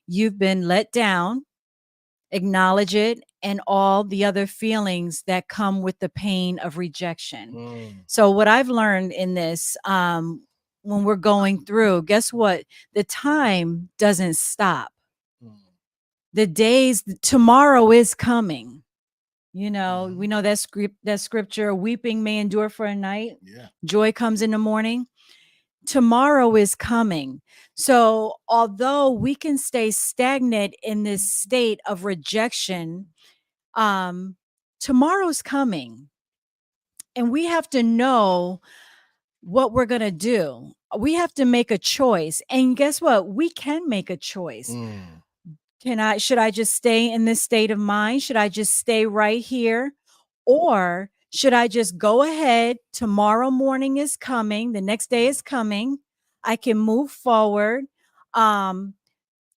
You've been let down, acknowledge it, and all the other feelings that come with the pain of rejection. Mm, So, what I've learned in this, when we're going through, guess what? The time doesn't stop. mm, The days, tomorrow is coming. We mhm. know that scripture, weeping may endure for a night, Yeah. joy comes in the morning. Tomorrow is coming. So, although we can stay stagnant in this state of rejection, um, tomorrow's coming. And we have to know what we're going to do. We have to make a choice. And guess what? We can make a choice. Mm, Should I just stay in this state of mind? Should I just stay right here? Or should I just go ahead? Tomorrow morning is coming. The next day is coming. I can move forward. Um,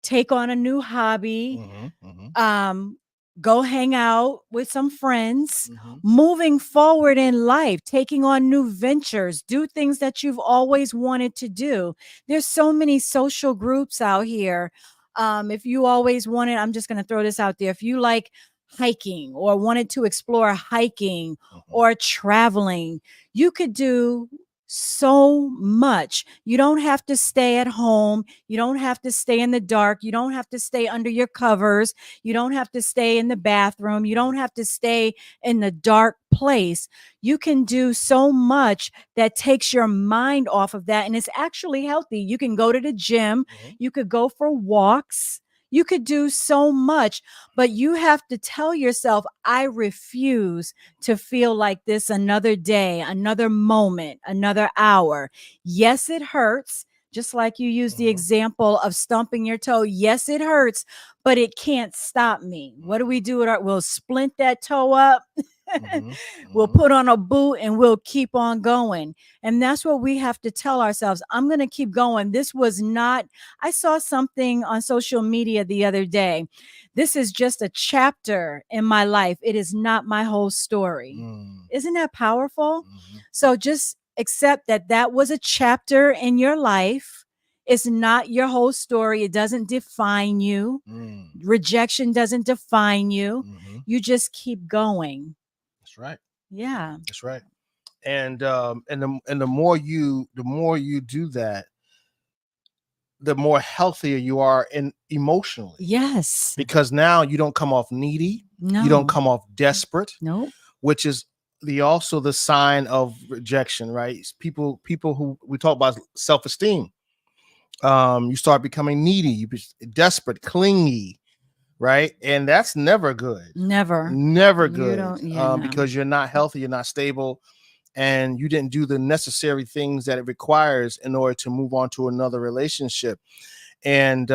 take on a new hobby, Mm-hmm. Mm-hmm. um, go hang out with some friends, Mm-hmm. moving forward in life, taking on new ventures, do things that you've always wanted to do. There's so many social groups out here. If you always wanted, I'm just going to throw this out there. If you like hiking or wanted to explore hiking Mm-hmm. or traveling, you could do so much. You don't have to stay at home. You don't have to stay in the dark. You don't have to stay under your covers. You don't have to stay in the bathroom. You don't have to stay in the dark place. You can do so much that takes your mind off of that. And it's actually healthy. You can go to the gym. Mm-hmm. You could go for walks. You could do so much, but you have to tell yourself, I refuse to feel like this another day, another moment, another hour. Yes, it hurts. Just like you use the Mm-hmm. example of stumping your toe. Yes, it hurts, but it can't stop me. What do we do with our, we'll splint that toe up. Mm-hmm. We'll Mm-hmm. put on a boot and we'll keep on going. And that's what we have to tell ourselves. I'm going to keep going. This was not, I saw something on social media the other day. This is just a chapter in my life. It is not my whole story. Mm-hmm. Isn't that powerful? Mm-hmm. So just accept that that was a chapter in your life. It's not your whole story. It doesn't define you. Rejection doesn't define you. Mm-hmm. You just keep going. That's right. Yeah. That's right. And the more you do that, the more healthier you are in emotionally. Yes. Because now you don't come off needy, you don't No. come off desperate, Nope. which is also the sign of rejection, right? People who we talk about self-esteem. You start becoming needy, you be desperate, clingy, right? And that's never good. Never. Never You good. don't. Yeah. No. Because you're not healthy, you're not stable, and you didn't do the necessary things that it requires in order to move on to another relationship. And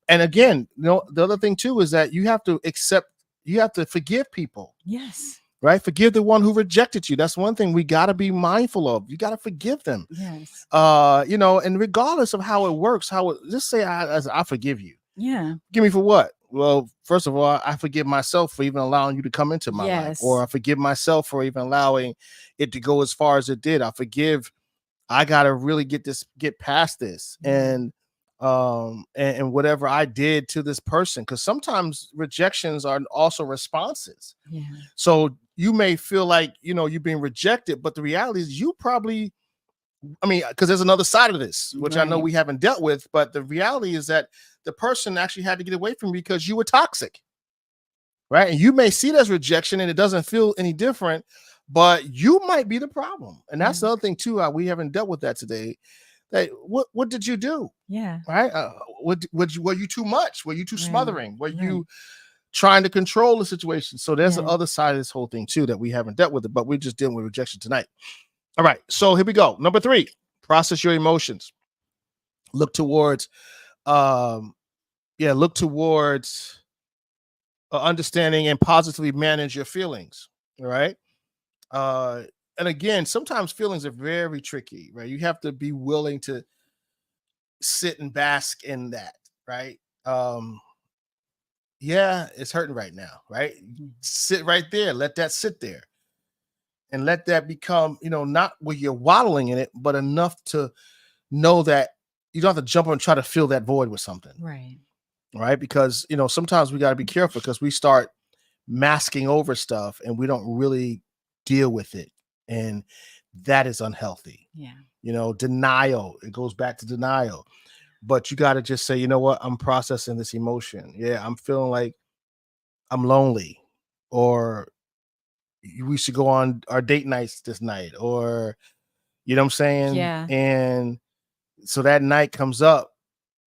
again, the other thing too is that you have to forgive people. Yes. Right? Forgive the one who rejected you. That's one thing we got to be mindful of. You got to forgive them. Yes. And regardless of how it works, just say I forgive you. Yeah. Give me for what? Well, first of all, I forgive myself for even allowing you to come into my life, or I forgive myself for even allowing it to go as far as it did. I got to really get past this. And whatever I did to this person, because sometimes rejections are also responses. Yeah. So you may feel like you're being rejected, but the reality is you probably, because there's another side of this, which I know Right. we haven't dealt with, but the reality is that the person actually had to get away from you because you were toxic, right? And you may see it as rejection and it doesn't feel any different, but you might be the problem. And that's the other thing too. We haven't dealt with that today. That what did you do? Yeah. Right? Were you too much? Were you too smothering? Were you Right. trying to control the situation? So there's the Yeah. other side of this whole thing too that we haven't dealt with it, but we're just dealing with rejection tonight. All right. So here we go. Number 3, process your emotions. Look towards look towards understanding and positively manage your feelings. All right. Uh and again, sometimes feelings are very tricky, right? You have to be willing to sit and bask in that, right? Yeah, it's hurting right now, right? Sit right there, let that sit there, and let that become, not where you're waddling in it, but enough to know that you don't have to jump on and try to fill that void with something, Right. right? Because sometimes we got to be careful because we start masking over stuff and we don't really deal with it, and that is unhealthy. Yeah. Denial, it goes back to denial. But you got to just say, you know what, I'm processing this emotion. Yeah, I'm feeling like I'm lonely, or we should go on our date nights this night, or you know what I'm saying? Yeah. And so that night comes up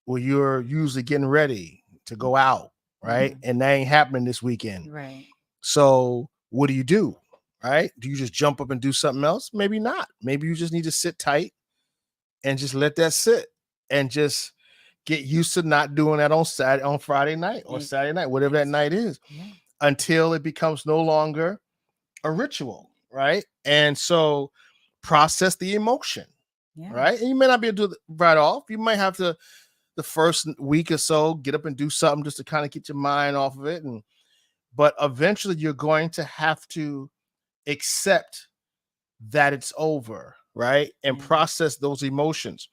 where you're usually getting ready to go out, right? And that ain't happening this weekend. Right. So what do? Right? Do you just jump up and do something else? Maybe not. Maybe you just need to sit tight and just let that sit and just get used to not doing that on Friday night or Saturday night, whatever that night is, until it becomes no longer a ritual, right? And so process the emotion, right? And you may not be able to do it right off. You might have to the first week or so, get up and do something just to kind of get your mind off of it. And but eventually you're going to have to accept that it's over, right? And Yeah. process those emotions.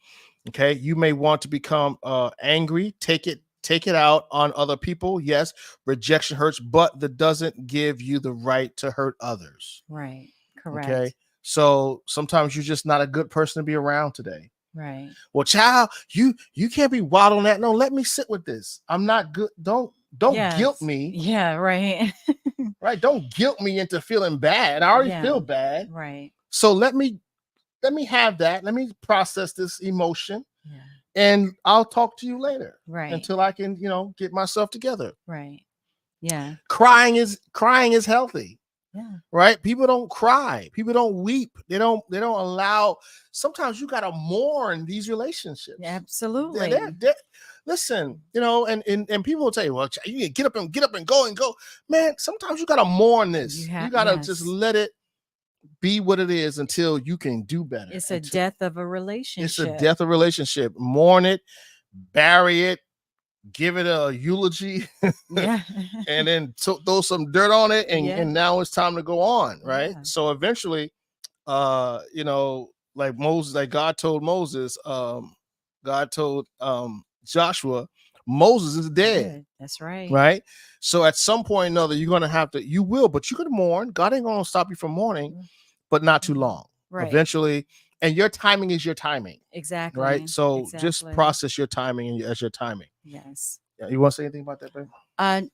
Okay. You may want to become angry, take it out on other people. Yes, rejection hurts, but that doesn't give you the right to hurt others. Right. Okay. Correct. So sometimes you're just not a good person to be around today. Right. Well, child, you can't be wild on that. No, let me sit with this. I'm not good. Don't guilt Yes. me, Yeah. Right. right? Don't guilt me into feeling bad. I already Yeah. feel bad. Right. So let me have that. Let me process this emotion, Yeah. and I'll talk to you later Right. until I can, get myself together. Right. Yeah. Crying is healthy, Yeah. right? People don't cry. People don't weep. They don't allow. Sometimes you gotta mourn these relationships. Absolutely. Listen, and people will tell you, well, you get up and go. Man, sometimes you gotta mourn You this. You have, gotta just yes. let it be what it is until you can do better. It's a Until death of a it's a relationship. death of relationship. Mourn it, bury it, give it a eulogy, Yeah. and then throw some dirt on it, and Yeah. now it's time to go on, right? Yeah. So eventually, like Moses, like God told Joshua, Moses is dead, Good. That's right. right? So at some point or another, you're gonna have to, you will, but you could mourn. God ain't gonna stop you from mourning, Mm, but not too long. right. Eventually, and your timing is your timing, right? Exactly. So just Exactly. process your timing as your timing. Yes. Yeah, you want to say anything about that, baby?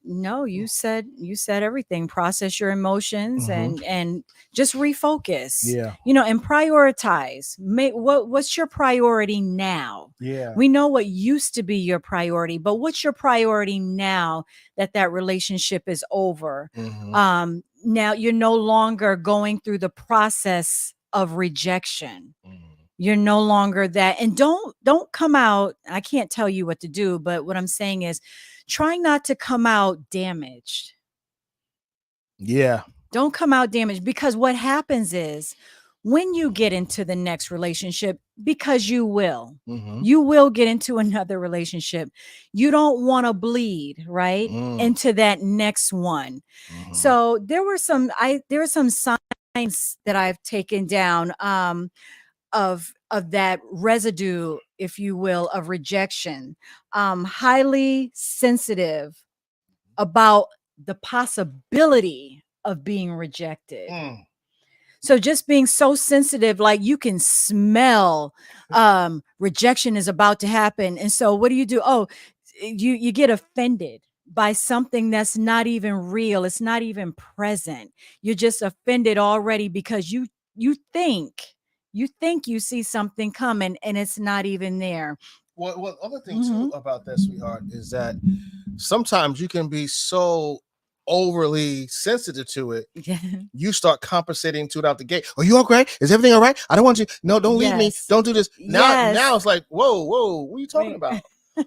No, you said everything. Process your emotions Mm-hmm. and just refocus. Yeah. And prioritize. Make what's your priority now? Yeah. We know what used to be your priority, but what's your priority now that that relationship is over? Mm-hmm. Now you're no longer going through the process of rejection. Mm-hmm. You're no longer that. And don't come out, I can't tell you what to do, but what I'm saying is try not to come out damaged. Yeah. Don't come out damaged, because what happens is when you get into the next relationship, because Mm-hmm. you will get into another relationship. You don't want to bleed, right? Mm. Into that next one. Mm-hmm. So there were some signs that I've taken down of that residue, if you will, of rejection. Highly sensitive about the possibility of being rejected. Mm. So just being so sensitive, like you can smell rejection is about to happen. And so what do? Oh, you get offended by something that's not even real. It's not even present. You're just offended already because you think you see something coming and it's not even there. Well, other thing too Hmm. about that, sweetheart, is that sometimes you can be so overly sensitive to it, Yeah. you start compensating to it out the gate. Are you okay? Is everything all right? I don't want you. No, don't leave me. Yes. Don't do this. Now Yes. it's like, whoa, what are you talking Wait. about?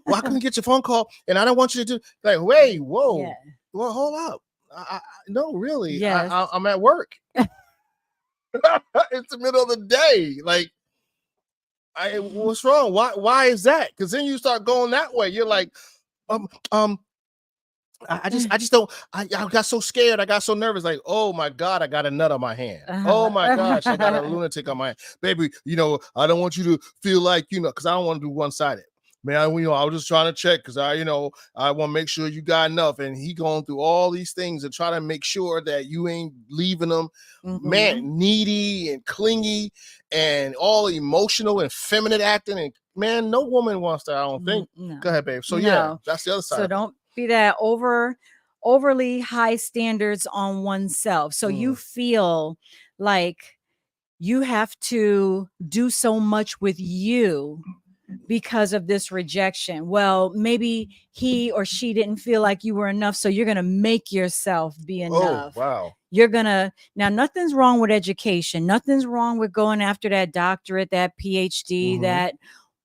Well, I couldn't get your phone call, and I don't want you to do. Like, wait, Yeah. whoa, well, hold up. No, really, Yes. I'm at work. It's the middle of the day. Like, what's wrong? Why is that? Because then you start going that way. You're like, um, um, I just don't. I got so scared. I got so nervous. Like, oh my god, I got a nut on my hand. Oh my gosh, I got a lunatic on my hand, baby. I don't want you to feel like because I don't want to do one sided. Man, I was just trying to check because I want to make sure you got enough. And he going through all these things and try to make sure that you ain't leaving them, man, Mhm. needy and clingy and all emotional and feminine acting. And man, no woman wants that. I don't think. No. Go ahead, babe. So yeah, No. that's the other side So of it. don't be that overly high standards on oneself. So you Mm. feel like you have to do so much with you because of this rejection. Well, maybe he or she didn't feel like you were enough, so you're going to make yourself be Oh, enough. wow. You're going to Now nothing's wrong with education. Nothing's wrong with going after that doctorate, that PhD, Mhm. that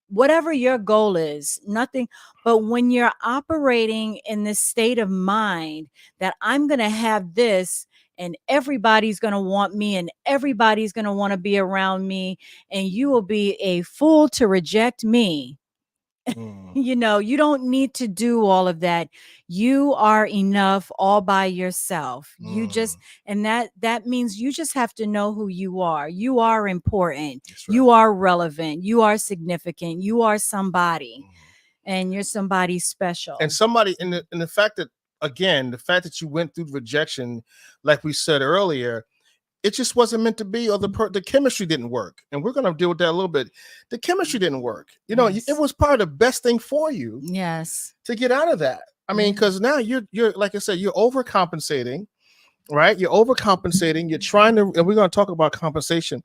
whatever your goal is, nothing. But when you're operating in this state of mind that I'm going to have this and everybody's going to want me and everybody's going to want to be around me and you will be a fool to reject me. Mm, You know, you don't need to do all of that. You are enough all by yourself. You just, mm. and that means you just have to know who you are. You are important. That's right. You are relevant. You are significant. You are somebody, Mm. and you're somebody And special. somebody in the fact that, again, the fact that you went through rejection, like we said earlier, it just wasn't meant to be, or the chemistry didn't work. And we're going to deal with that a little bit. The chemistry didn't work. You know, it Yes. was probably the best thing for you Yes. to get out of that. I mean, Yeah. because now you're like I said, you're overcompensating, right? You're overcompensating. You're trying to, and we're going to talk about compensation.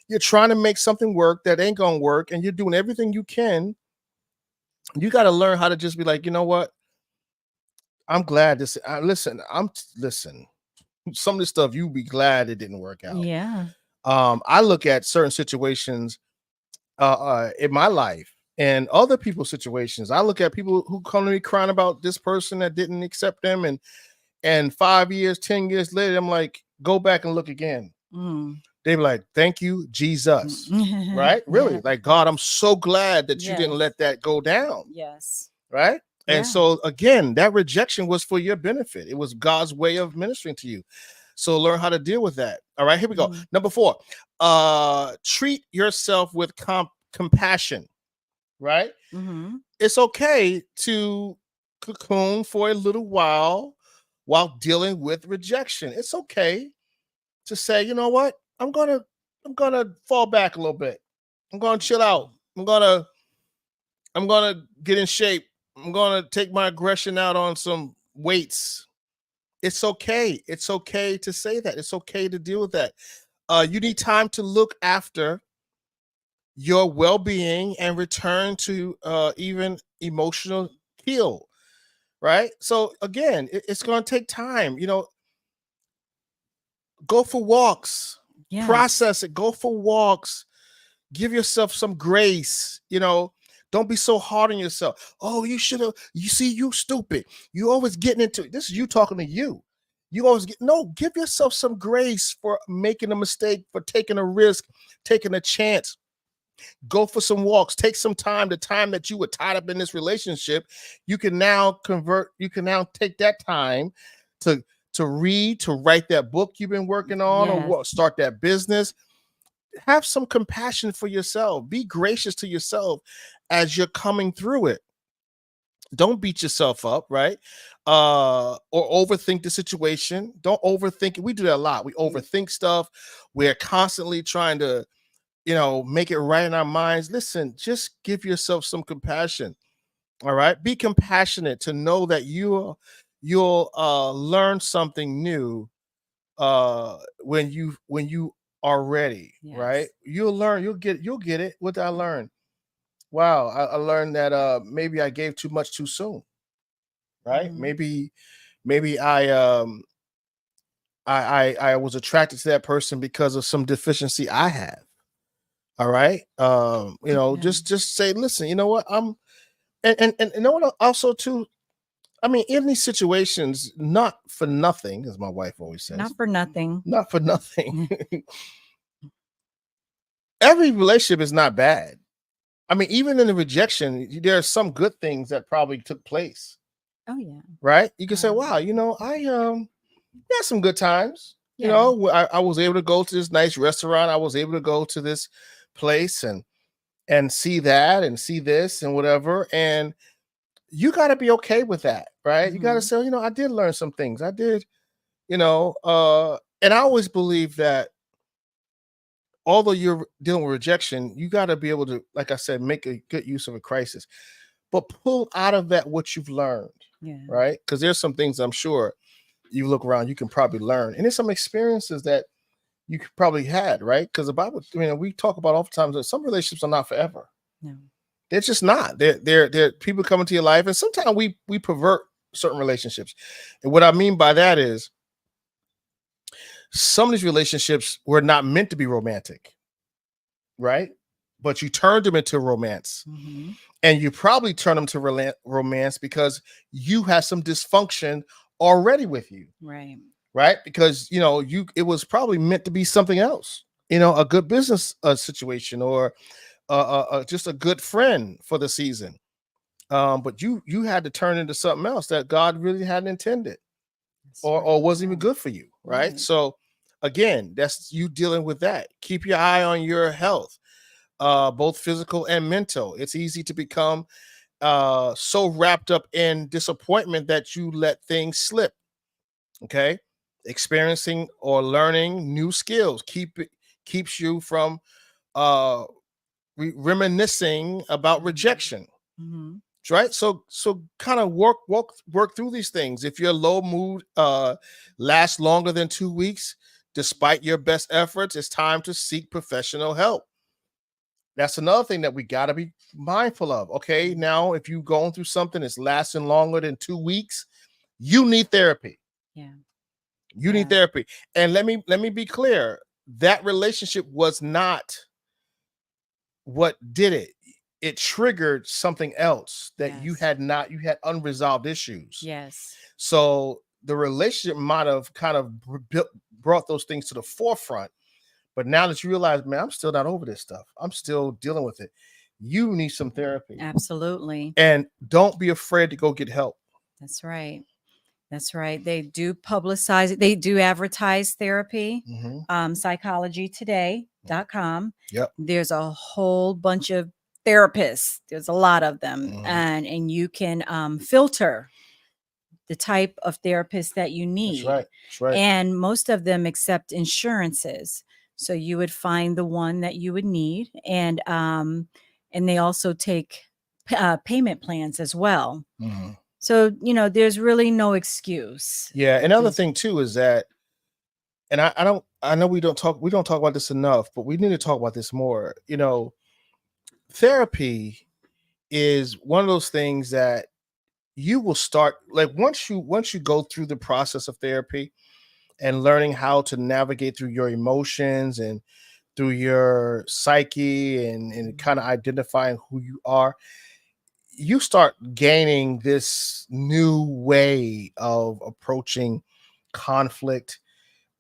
You're trying to make something work that ain't going to work, and you're doing everything you can. You got to learn how to just be like, you know what? I'm glad this. Listen, listen. Some of the stuff you be glad it didn't work out. Yeah. I look at certain situations in my life and other people's situations. I look at people who come to me crying about this person that didn't accept them, and 5 years, 10 years later, I'm like, go back and look again. Mm. They be like, thank you, Jesus. Right? Yeah. Really? Like, God, I'm so glad that you didn't Yes. let that go down. Yes. Right? And Yeah. so again, that rejection was for your benefit. It was God's way of ministering to you. So learn how to deal with that. All right, here we go. Mhm. Number 4. Treat yourself with compassion, right? Mhm. It's okay to cocoon for a little while dealing with rejection. It's okay to say, you know what? I'm gonna fall back a little bit. I'm gonna chill out. I'm gonna get in shape. I'm gonna take my aggression out on some weights. It's okay. It's okay to say that. It's okay to deal with that. You need time to look after your well-being and return to even emotional heal. Right. So again, it's going to take time. You know, go for walks. Yes. Process it. Go for walks. Give yourself some grace. You know, don't be so hard on yourself. Oh, you should have. You see, you stupid. You always getting into it. This is you talking to you. You always get no. Give yourself some grace for making a mistake, for taking a risk, taking a chance. Go for some walks. Take some time. The time that you were tied up in this relationship, you can now convert. You can now take that time to read, to write that book you've been working on, or Yes. what, start that business. Have some compassion for yourself. Be gracious to yourself as you're coming through it. Don't beat yourself up, right? Or overthink the situation. Don't overthink it. We do that a lot. We overthink stuff. We're constantly trying to, make it right in our minds. Listen, just give yourself some compassion. All right. Be compassionate to know that you'll learn something new when you are ready, right? Yes. You'll learn, you'll get it. What did I learn? Wow, I learned that maybe I gave too much too soon, right? Mhm. Maybe I was attracted to that person because of some deficiency I have. All right. Yeah. Just say, listen, you know what? And you know what also too, I mean, in these situations, not for nothing, as my wife always says, Not for nothing. not for nothing. Every relationship is not bad. I mean, even in the rejection, there are some good things that probably took place, Oh yeah. right? You can say, Um, wow, I had some good times. yeah. I was able to go to this nice restaurant. I was able to go to this place and see that and see this and whatever. And you got to be okay with that, right? You got to Mhm. say, I did learn some things. I did, and I always believe that although you're dealing with rejection, you got to be able to, like I said, make a good use of a crisis, but pull out of that what you've learned, Yeah. right? Because there's some things I'm sure you look around, you can probably learn, and there's some experiences that you probably had, right? Because the Bible, we talk about oftentimes that some relationships are not forever. No. They're just not. They're people come into your life, and sometimes we pervert certain relationships, and what I mean by that is some of these relationships were not meant to be romantic, right? But you turned them into romance. Mhm. And you probably turn them to romance because you had some dysfunction already with you, Right. right? Because it was probably meant to be something else, a good business situation, or just a good friend for the season. But you had to turn into something else that God really hadn't intended, That's or right. wasn't even Right. good for you, right? Right. So again, that's you dealing with that. Keep your eye on your health, both physical and mental. It's easy to become so wrapped up in disappointment that you let things slip. Okay, experiencing or learning new skills keeps you from uh reminiscing about rejection, Mm-hmm. right? So kind of work through these things. If your low mood lasts longer than 2 weeks despite your best efforts, it's time to seek professional help. That's another thing that we got to be mindful of. Okay, now if you're going through something that's lasting longer than 2 weeks, you need therapy. Yeah. You need Yeah. therapy. And let me be clear, that relationship was not what did it. It triggered something else that Yes. you had unresolved issues. Yes. So the relationship might have kind of brought those things to the forefront. But now that you realize, man, I'm still not over this stuff, I'm still dealing with it, you need some therapy. Absolutely. And don't be afraid to go get help. That's right. That's right. They do publicize it. They do advertise therapy. Mm-hmm. Psychologytoday.com. Yep. There's a whole bunch of therapists. There's a lot of them, Mm-hmm. and you can filter the type of therapist that you That's need. right. That's right. And most of them accept insurances. So you would find the one that you would need, and they also take payment plans as well. Mm-hmm. So, there's really no excuse. Yeah. If Another it's thing too is that, and I know we don't talk about this enough, but we need to talk about this more. Therapy is one of those things that you will start, like, once you go through the process of therapy and learning how to navigate through your emotions and through your psyche, and kind of identifying who you are, you start gaining this new way of approaching conflict,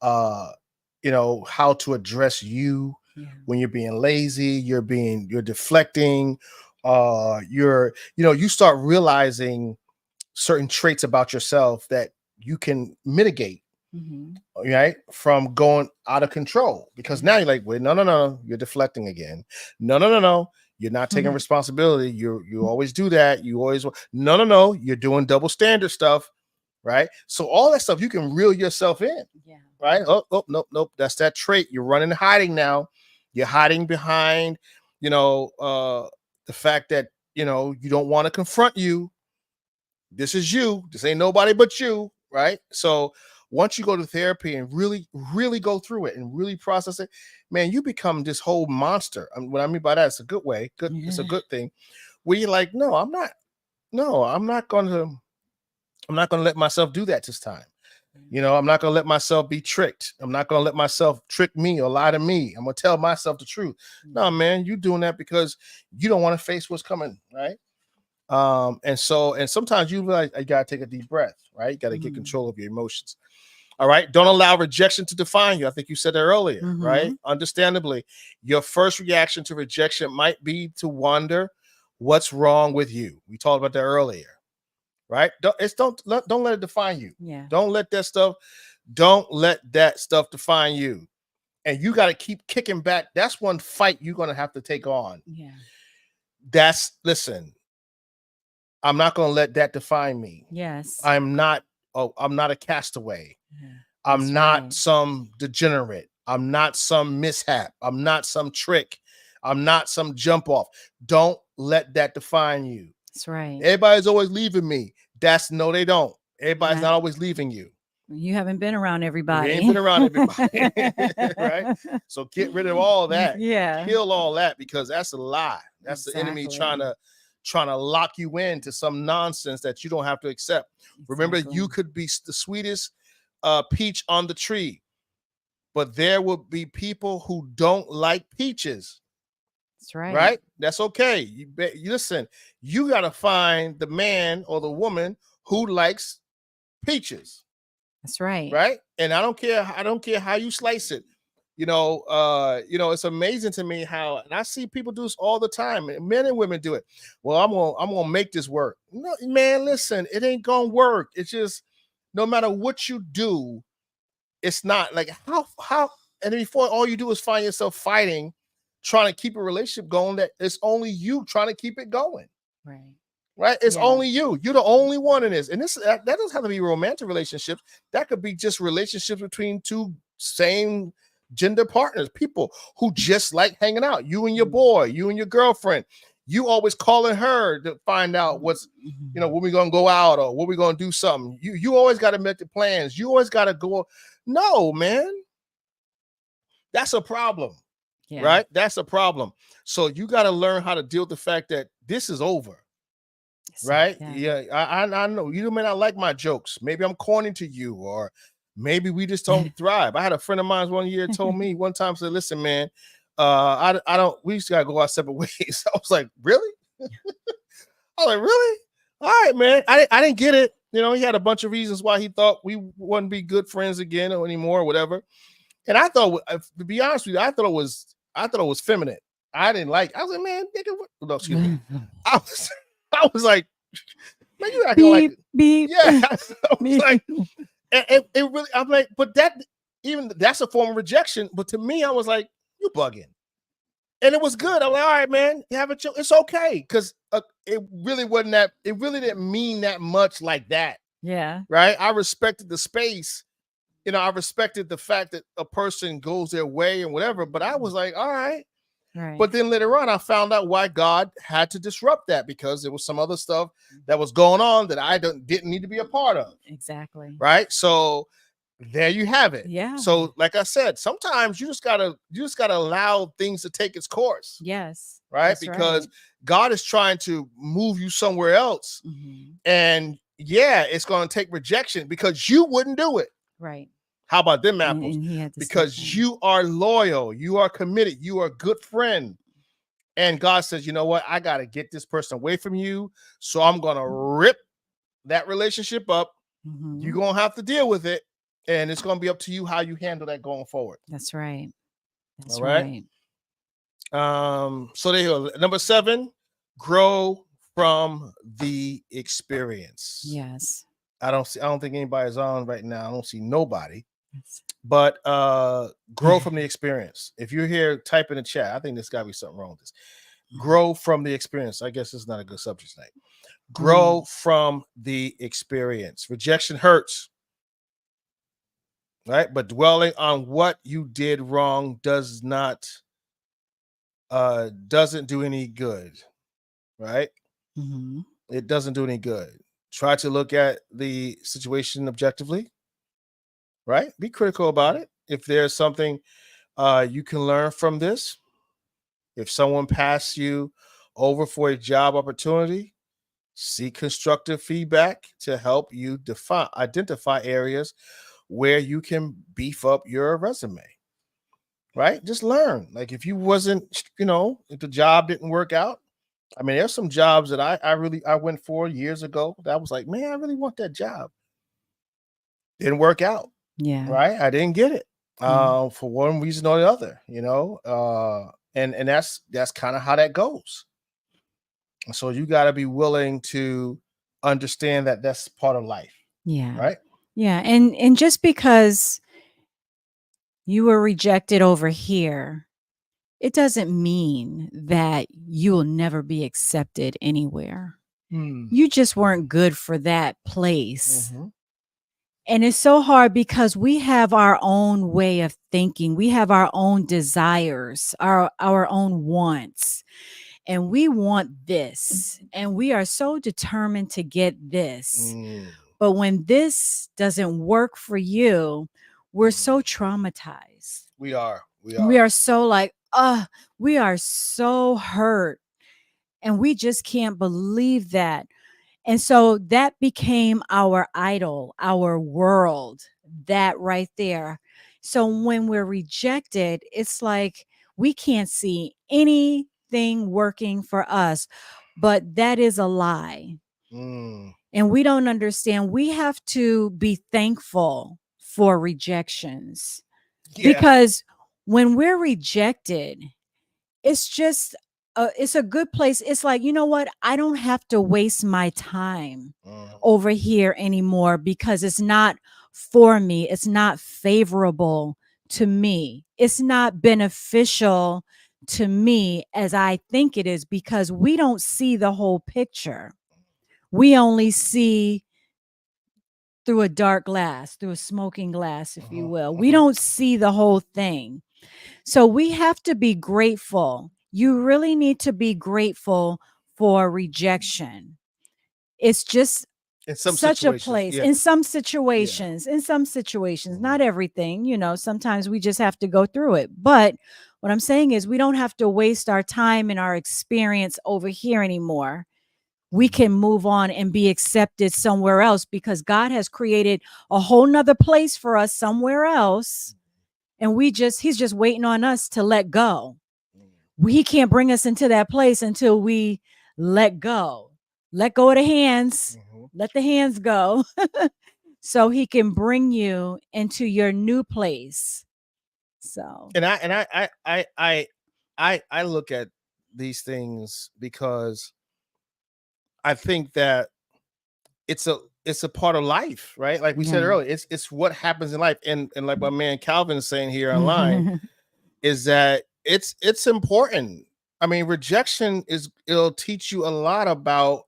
uh how to address you Yeah. when you're being lazy, you're deflecting, you start realizing certain traits about yourself that you can mitigate, Mm-hmm. right, from going out of control, because now Yeah. you're like, wait, no, no, no, you're deflecting again. No, no, no, no, you're not taking responsibility. You always do that. You always, no, no, no, you're doing double standard stuff, right? So all that stuff you can reel yourself in, Yeah. right? Oh, oh, nope, nope, that's that trait. You're running and hiding now. You're hiding behind, you know, uh, the fact that you don't want to confront you. This is you. This ain't nobody but you, right? So once you go to therapy and really, really go through it and really process it, man, you become this whole monster. What I mean by that, it's a good way. Good, it's a Yeah. good thing. Where you're like, no, I'm not. No, I'm not going to. I'm not going to let myself do that this time. I'm not going to let myself be tricked. I'm not going to let myself trick me or lie to me. I'm going to tell myself the truth. No, man, you doing that because you don't want to face what's coming, right? And sometimes you realize you gotta take a deep breath, right? You gotta get Mhm. control of your emotions. All right. Don't allow rejection to define you. I think you said that earlier, right? Mhm. Understandably, your first reaction to rejection might be to wonder what's wrong with you. We talked about that earlier, right? Don't let it define you. Yeah. Don't let that stuff, don't let that stuff define you. And you got to keep kicking back. That's one fight you're gonna have to take on. Yeah. Listen, I'm not going to let that define me. Yes. I'm not a castaway. Yeah. That's I'm not right. some degenerate. I'm not some mishap. I'm not some trick. I'm not some jump off. Don't let that define you. That's right. Everybody's always leaving me. No, they don't. Everybody's Yeah. not always leaving you. You haven't been around We ain't been everybody. around everybody, right? So get rid of all that. Yeah. Kill all that, because that's a lie. That's the enemy trying Exactly. to lock you into some nonsense that you don't have to accept. Remember, you Exactly. could be the sweetest peach on the tree, but there will be people who don't like peaches, That's right. right? That's okay. You listen. You got to find the man or the woman who likes peaches, That's right. right? And I don't care how you slice it. It's amazing to me how, and I see people do this all the time. Men and women do it. Well, I'm gonna make this work. No, man, listen, it ain't gonna work. It's just no matter what you do, it's not like how and before all you do is find yourself fighting, trying to keep a relationship going that it's only you trying to keep it going. Right. Right? It's Yeah. only you. You're the only one in this. And that doesn't have to be romantic relationships. That could be just relationships between two same gender partners, people who just like hanging out. You and your boy, you and your girlfriend. You always calling her to find out what's, when we gonna go out or what we gonna do something. You always got to make the plans. You always got to go. No, man. That's a problem. Yeah. Right? That's a problem. So you got to learn how to deal with the fact that this is over. Right? Yeah. I know you may not like my jokes. Maybe I'm corny to you, or maybe we just don't thrive. I had a friend of mine one year told me one time, said, listen, man, I don't, we just gotta go our separate ways. I was like, really? I was like, really? All right, man. I didn't get it. He had a bunch of reasons why he thought we wouldn't be good friends again or anymore or whatever. And I thought, to be honest with you, I thought it was feminine. I didn't like. I was like, man, nigga, no, excuse me. I was like, man, you acting like beep. Yeah. I was like, it really. I'm like, but that's a form of rejection. But to me, I was like, you bugging, and it was good. I'm like, all right, man, you have a chill. It's okay, because it really wasn't that. It really didn't mean that much like that. Yeah. Right. I respected the space. I respected the fact that a person goes their way and whatever. But I was like, all right. Right. But then later on, I found out why God had to disrupt that, because there was some other stuff that was going on that I didn't need to be a part of. Exactly. Right. So there you have it. Yeah. So like I said, sometimes you just gotta allow things to take its course. Yes. Right. Because God is trying to move you somewhere else. Mm-hmm. And yeah, it's going to take rejection because you wouldn't do it. Right. How about them apples? And because you are loyal, you are committed, you are a good friend. And God says, you know what? I got to get this person away from you. So I'm going to rip that relationship up. Mm-hmm. You're going to have to deal with it. And it's going to be up to you how you handle that going forward. That's right. All right. So there you go. Number 7, grow from the experience. Yes. I don't think anybody's on right now. I don't see nobody. But grow from the experience. If you're here, type in the chat. I think there's got to be something wrong with this. Grow from the experience. I guess it's not a good subject tonight. Grow from the experience. Rejection hurts, right? But dwelling on what you did wrong doesn't do any good, right? Mm-hmm. It doesn't do any good. Try to look at the situation objectively. Right? Be critical about it. If there's something you can learn from this, if someone passed you over for a job opportunity, seek constructive feedback to help you identify areas where you can beef up your resume. Right? Just learn. Like if you wasn't, if the job didn't work out. I mean, there's some jobs that I went for years ago that I was like, man, I really want that job. Didn't work out. Yeah. Right. I didn't get it for one reason or the other, and that's kind of how that goes. So you got to be willing to understand that that's part of life. Yeah. Right. Yeah. And just because you were rejected over here, it doesn't mean that you will never be accepted anywhere. You just weren't good for that place. Mm-hmm. And it's so hard because we have our own way of thinking. We have our own desires, our own wants. And we want this. And we are so determined to get this. But when this doesn't work for you, we're so traumatized. We are. We are so like, we are so hurt. And we just can't believe that. And so that became our idol, our world, that right there. So when we're rejected, it's like we can't see anything working for us, but that is a lie. And we don't understand. We have to be thankful for rejections because when we're rejected, it's just it's a good place. It's like, you know what? I don't have to waste my time over here anymore because it's not for me. It's not favorable to me. It's not beneficial to me as I think it is because we don't see the whole picture. We only see through a dark glass, through a smoking glass, if you will. We don't see the whole thing. So we have to be grateful. You really need to be grateful for rejection. It's just In some such a situations, place yeah, yeah. in some situations, not everything, sometimes we just have to go through it. But what I'm saying is we don't have to waste our time and our experience over here anymore. We can move on and be accepted somewhere else because God has created a whole nother place for us somewhere else. And he's just waiting on us to let go. He can't bring us into that place until we let go. Let go of the hands. Let the hands go. So he can bring you into your new place. So And I look at these things because I think that it's a part of life, right? Like we said yeah. earlier, it's what happens in life. And like my man Calvin is saying here online, is that it's important. I mean, rejection it'll teach you a lot about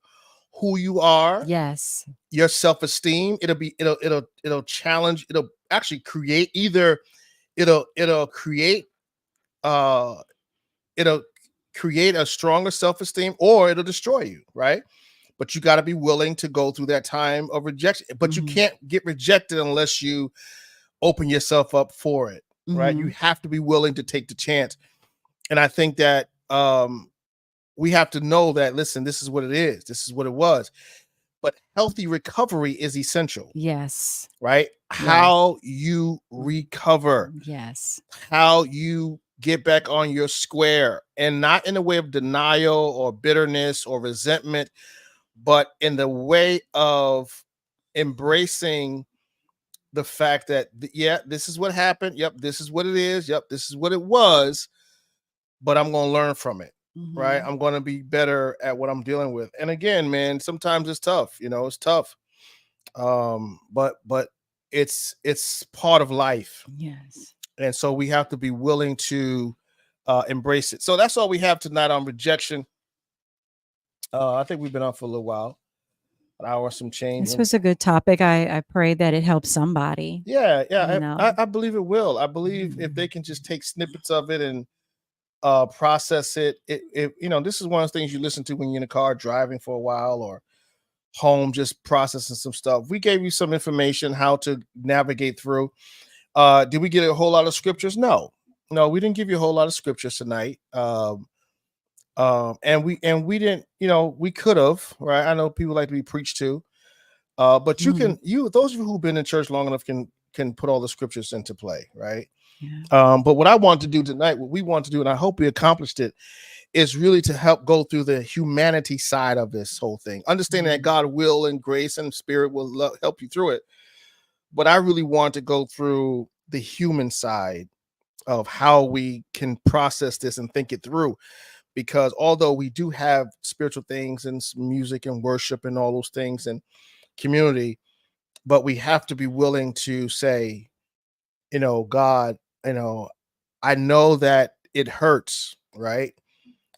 who you are, Yes. your self-esteem. It'll challenge, it'll actually create either it'll create uh it'll create a stronger self-esteem or it'll destroy you, right? But you got to be willing to go through that time of rejection. But you can't get rejected unless you open yourself up for it, right? You have to be willing to take the chance. And I think that we have to know that, listen, this is what it is. This is what it was. But healthy recovery is essential. Yes. Right? How you recover. Yes. How you get back on your square, and not in a way of denial or bitterness or resentment, but in the way of embracing the fact that, yeah, this is what happened. Yep, this is what it is. Yep, this is what it was. But I'm going to learn from it. Right? I'm going to be better at what I'm dealing with. And again, man, sometimes it's tough. It's tough. But it's part of life. Yes. And so we have to be willing to embrace it. So that's all we have tonight on rejection. I think we've been on for a little while, an hour, some change. This was a good topic. I pray that it helps somebody. Yeah, You yeah. know. I believe it will. I believe if they can just take snippets of it and process it, this is one of the things you listen to when you're in a car driving for a while or home, just processing some stuff. We gave you some information how to navigate through. Did we get a whole lot of scriptures? No, we didn't give you a whole lot of scriptures tonight. And we didn't, we could have, right? I know people like to be preached to, but those of you who've been in church long enough can put all the scriptures into play, right? Yeah. But what I want to do tonight, what we want to do, and I hope we accomplished it, is really to help go through the humanity side of this whole thing, understanding that God will and grace and spirit will help you through it. But I really want to go through the human side of how we can process this and think it through. Because although we do have spiritual things and music and worship and all those things and community, but we have to be willing to say, God, I know that it hurts, right?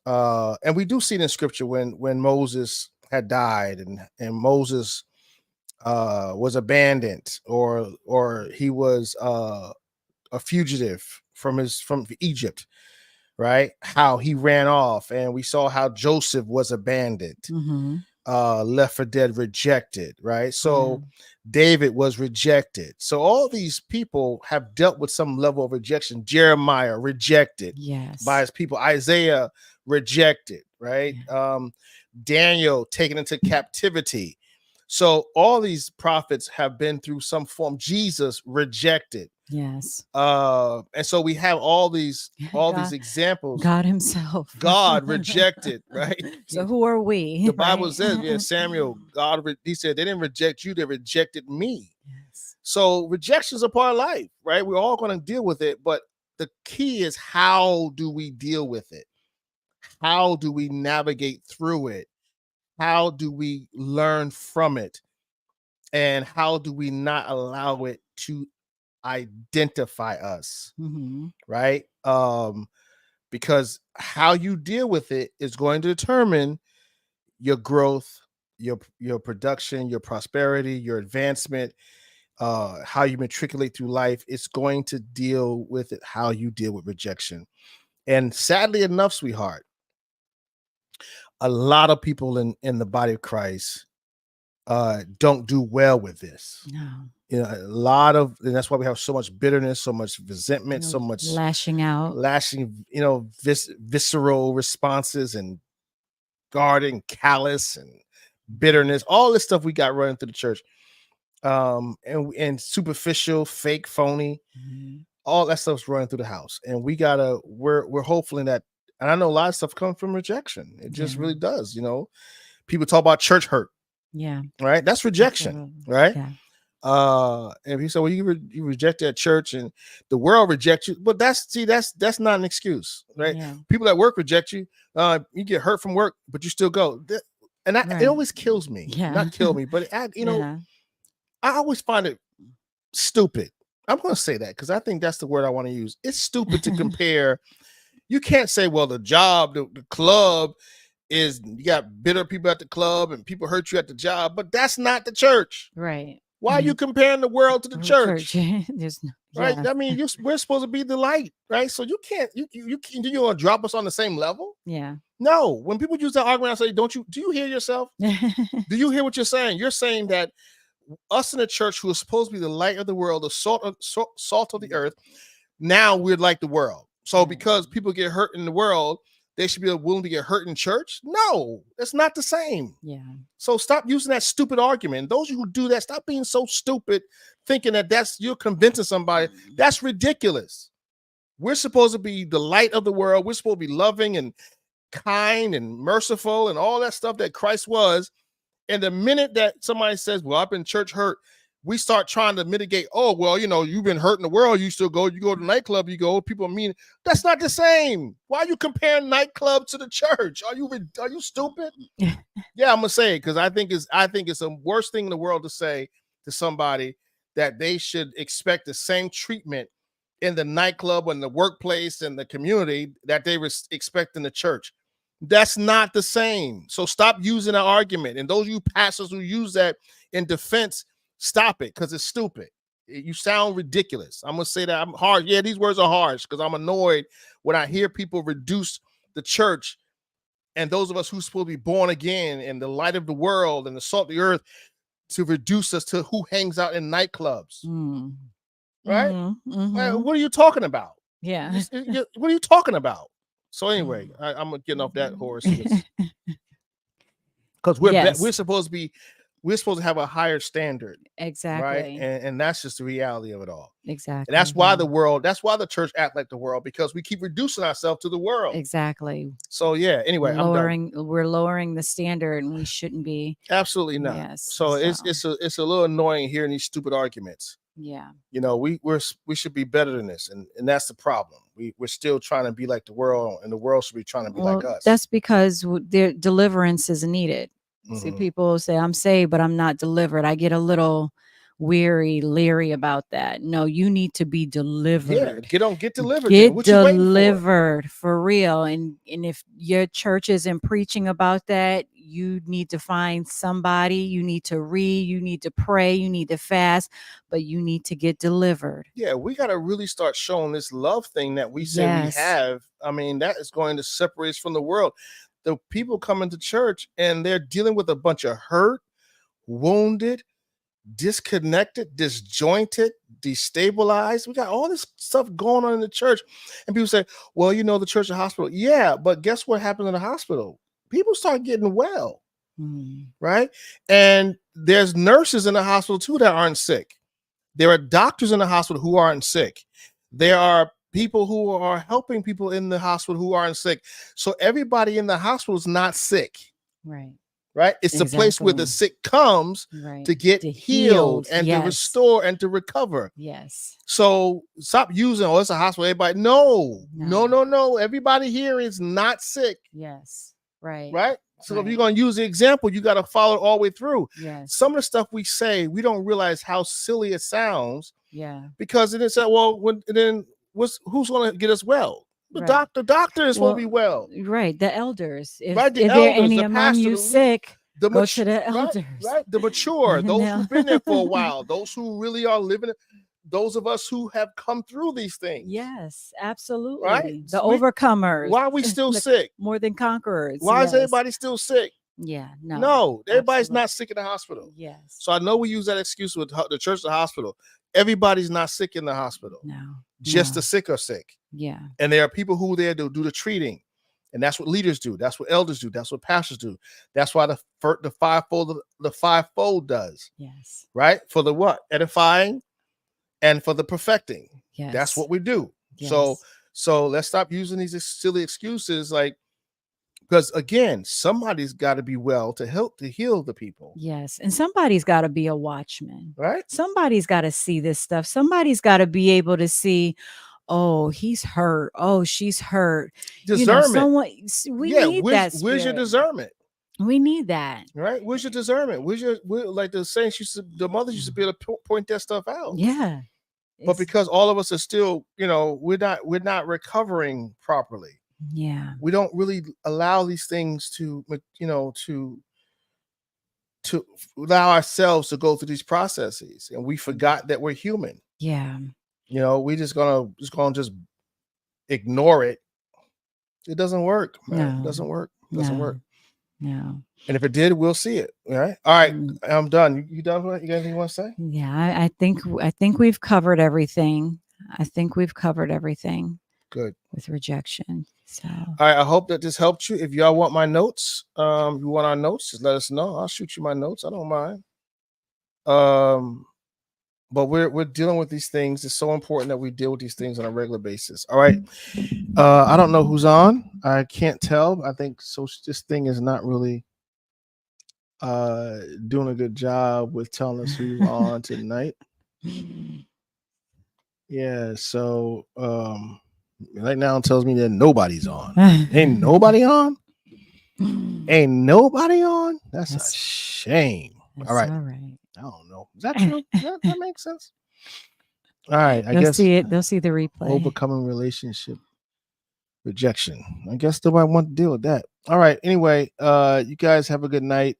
And we do see it in scripture when Moses had died and Moses was abandoned or he was a fugitive from Egypt, right? How he ran off, and we saw how Joseph was abandoned, left for dead, rejected, right? So David was rejected. So all these people have dealt with some level of rejection. Jeremiah rejected by his people. Isaiah rejected, right? Daniel taken into captivity. So all these prophets have been through some form. Jesus rejected. Yes. And so we have all these examples. God himself. God rejected, right? So who are we? The Bible says, yeah, Samuel, he said, they didn't reject you, they rejected me. Yes. So rejection is a part of life, right? We're all going to deal with it. But the key is, how do we deal with it? How do we navigate through it? How do we learn from it? And how do we not allow it to identify us? Mm-hmm. Right? Because how you deal with it is going to determine your growth, your production, your prosperity, your advancement, how you matriculate through life. It's going to deal with it, how you deal with rejection. And sadly enough, sweetheart, a lot of people in the body of Christ don't do well with this. No. You know, a lot of, and that's why we have so much bitterness, so much resentment, You know, so much lashing out. lashing, visceral responses, and guarding, callous, and bitterness, all this stuff we got running through the church. And superficial, fake, phony, Mm-hmm. all that stuff's running through the house. And we're hopeful in that. And I know a lot of stuff comes from rejection. It just really does. People talk about church hurt, Yeah. right? That's rejection, Absolutely. right? Yeah. And he said, well, you rejected at church and the world rejects you. But that's not an excuse, right? Yeah. People at work reject you. You get hurt from work, but you still go. And Right. it always kills me. Yeah. Not kill me, but Yeah. I always find it stupid. I'm going to say that because I think that's the word I want to use. It's stupid to compare. You can't say, well, the job, the club is, you got bitter people at the club and people hurt you at the job, but that's not the church. Right. Why are you comparing the world to the church? There's no, Right? yeah. I mean, we're supposed to be the light, right? So you can't, you want to drop us on the same level? Yeah. No. When people use that argument, I say, do you hear yourself? Do you hear what you're saying? You're saying that us in the church, who is supposed to be the light of the world, the salt of the earth, now we're like the world. So because people get hurt in the world, they should be willing to get hurt in church? No, it's not the same. Yeah. So stop using that stupid argument. Those who do that, stop being so stupid, thinking that you're convincing somebody. That's ridiculous. We're supposed to be the light of the world. We're supposed to be loving and kind and merciful and all that stuff that Christ was. And the minute that somebody says, well, I've been church hurt, we start trying to mitigate. Oh, well, you've been hurt in the world. You still go. You go to the nightclub. You go. People mean. That's not the same. Why are you comparing nightclub to the church? Are you stupid? Yeah, I'm gonna say it because I think it's the worst thing in the world to say to somebody that they should expect the same treatment in the nightclub and the workplace and the community that they expect in the church. That's not the same. So stop using that argument. And those of you pastors who use that in defense, stop it because it's stupid. You sound ridiculous. I'm going to say that. I'm hard. Yeah, these words are harsh because I'm annoyed when I hear people reduce the church and those of us who are supposed to be born again and the light of the world and the salt of the earth to reduce us to who hangs out in nightclubs. Mm. Right? Mm-hmm. What are you talking about? Yeah. What are you talking about? So anyway, I'm getting off that horse because we're supposed to have a higher standard. Exactly. Right. And that's just the reality of it all. Exactly. And that's why the church act like the world, because we keep reducing ourselves to the world. Exactly. So yeah, anyway, we're lowering the standard and we shouldn't be. Absolutely not. Yes. So it's a little annoying hearing these stupid arguments. Yeah. We should be better than this. And that's the problem. We're still trying to be like the world, and the world should be trying to be like us. That's because their deliverance is needed. Mm-hmm. See, people say, I'm saved, but I'm not delivered. I get a little leery about that. No, you need to be delivered. Yeah, get delivered. Get delivered for real. And if your church isn't preaching about that, you need to find somebody. You need to read. You need to pray. You need to fast. But you need to get delivered. Yeah, we got to really start showing this love thing that we say we have. I mean, that is going to separate us from the world. The people come into church and they're dealing with a bunch of hurt, wounded, disconnected, disjointed, destabilized. We got all this stuff going on in the church. And people say, well, the church is a hospital. Yeah, but guess what happens in the hospital? People start getting well, right? And there's nurses in the hospital too that aren't sick. There are doctors in the hospital who aren't sick. There are people who are helping people in the hospital who aren't sick. So everybody in the hospital is not sick. Right. right? It's the place where the Exactly. sick comes Right. to get To healed healed. and to Yes. restore and to recover. Yes. So stop using, oh, it's a hospital. Everybody, no. Everybody here is not sick, Yes. Right. right? So if you're Right. going to use the example, you got to follow it all the way through. Yes. Some of the stuff we say, we don't realize how silly it sounds, Yeah. because it is said, well, who's going to get us well? The Right. doctor is supposed to Well, be well, right. The elders. right? The If there elders, any the among pastor, you sick, the go to the right, elders. right, the mature, And those they'll- who've been there for a while, those who really are living, those of us who have come through these things. Yes, Right? absolutely. The We- overcomers. Why are we still the sick? more than conquerors. Why is Yes. everybody still sick? Yeah. No. No, everybody's absolutely. not sick in the hospital. Yes. So I know we use that excuse with the church, the hospital. Everybody's not sick in the hospital. No. Just No. the sick are sick. Yeah. And there are people who are there to do the treating. And that's what leaders do. That's what elders do. That's what pastors do. That's why the fivefold does. Yes. Right? For the what? Edifying and for the perfecting. Yes. That's what we do. Yes. So let's stop using these silly excuses, like, because again, somebody's got to be well to help to heal the people. Yes. And somebody's got to be a watchman. Right? Somebody's got to see this stuff. Somebody's got to be able to see, oh, he's hurt. Oh, she's hurt. Discernment. We need that. Where's your discernment? We need that. Right? Where's your discernment? Like the saints the mothers used to be able to point that stuff out. Yeah. But because all of us are still, we're not recovering properly. Yeah. We don't really allow these things to allow ourselves to go through these processes, and we forgot that we're human. Yeah. We just gonna ignore it. It doesn't work, man. No. It doesn't work. It doesn't work. No. And if it did, we'll see it. All right. All right. I'm done. You done with it? You got anything you want to say? Yeah, I think we've covered everything. Good. With rejection. So all right, I hope that this helped you. If y'all want my notes, you want our notes, just let us know. I'll shoot you my notes. I don't mind. But we're dealing with these things. It's so important that we deal with these things on a regular basis. All right. I don't know who's on. I can't tell. I think this thing is not really doing a good job with telling us who's on tonight. Yeah, so right now it tells me that nobody's on. Ain't nobody on? Ain't nobody on? That's a shame. All right. I don't know. Is that true? That makes sense. All right. I guess they'll see the replay. Overcoming relationship rejection. I guess nobody want to deal with that. All right. Anyway, you guys have a good night.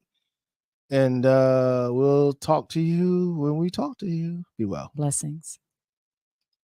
And we'll talk to you when we talk to you. Be well. Blessings.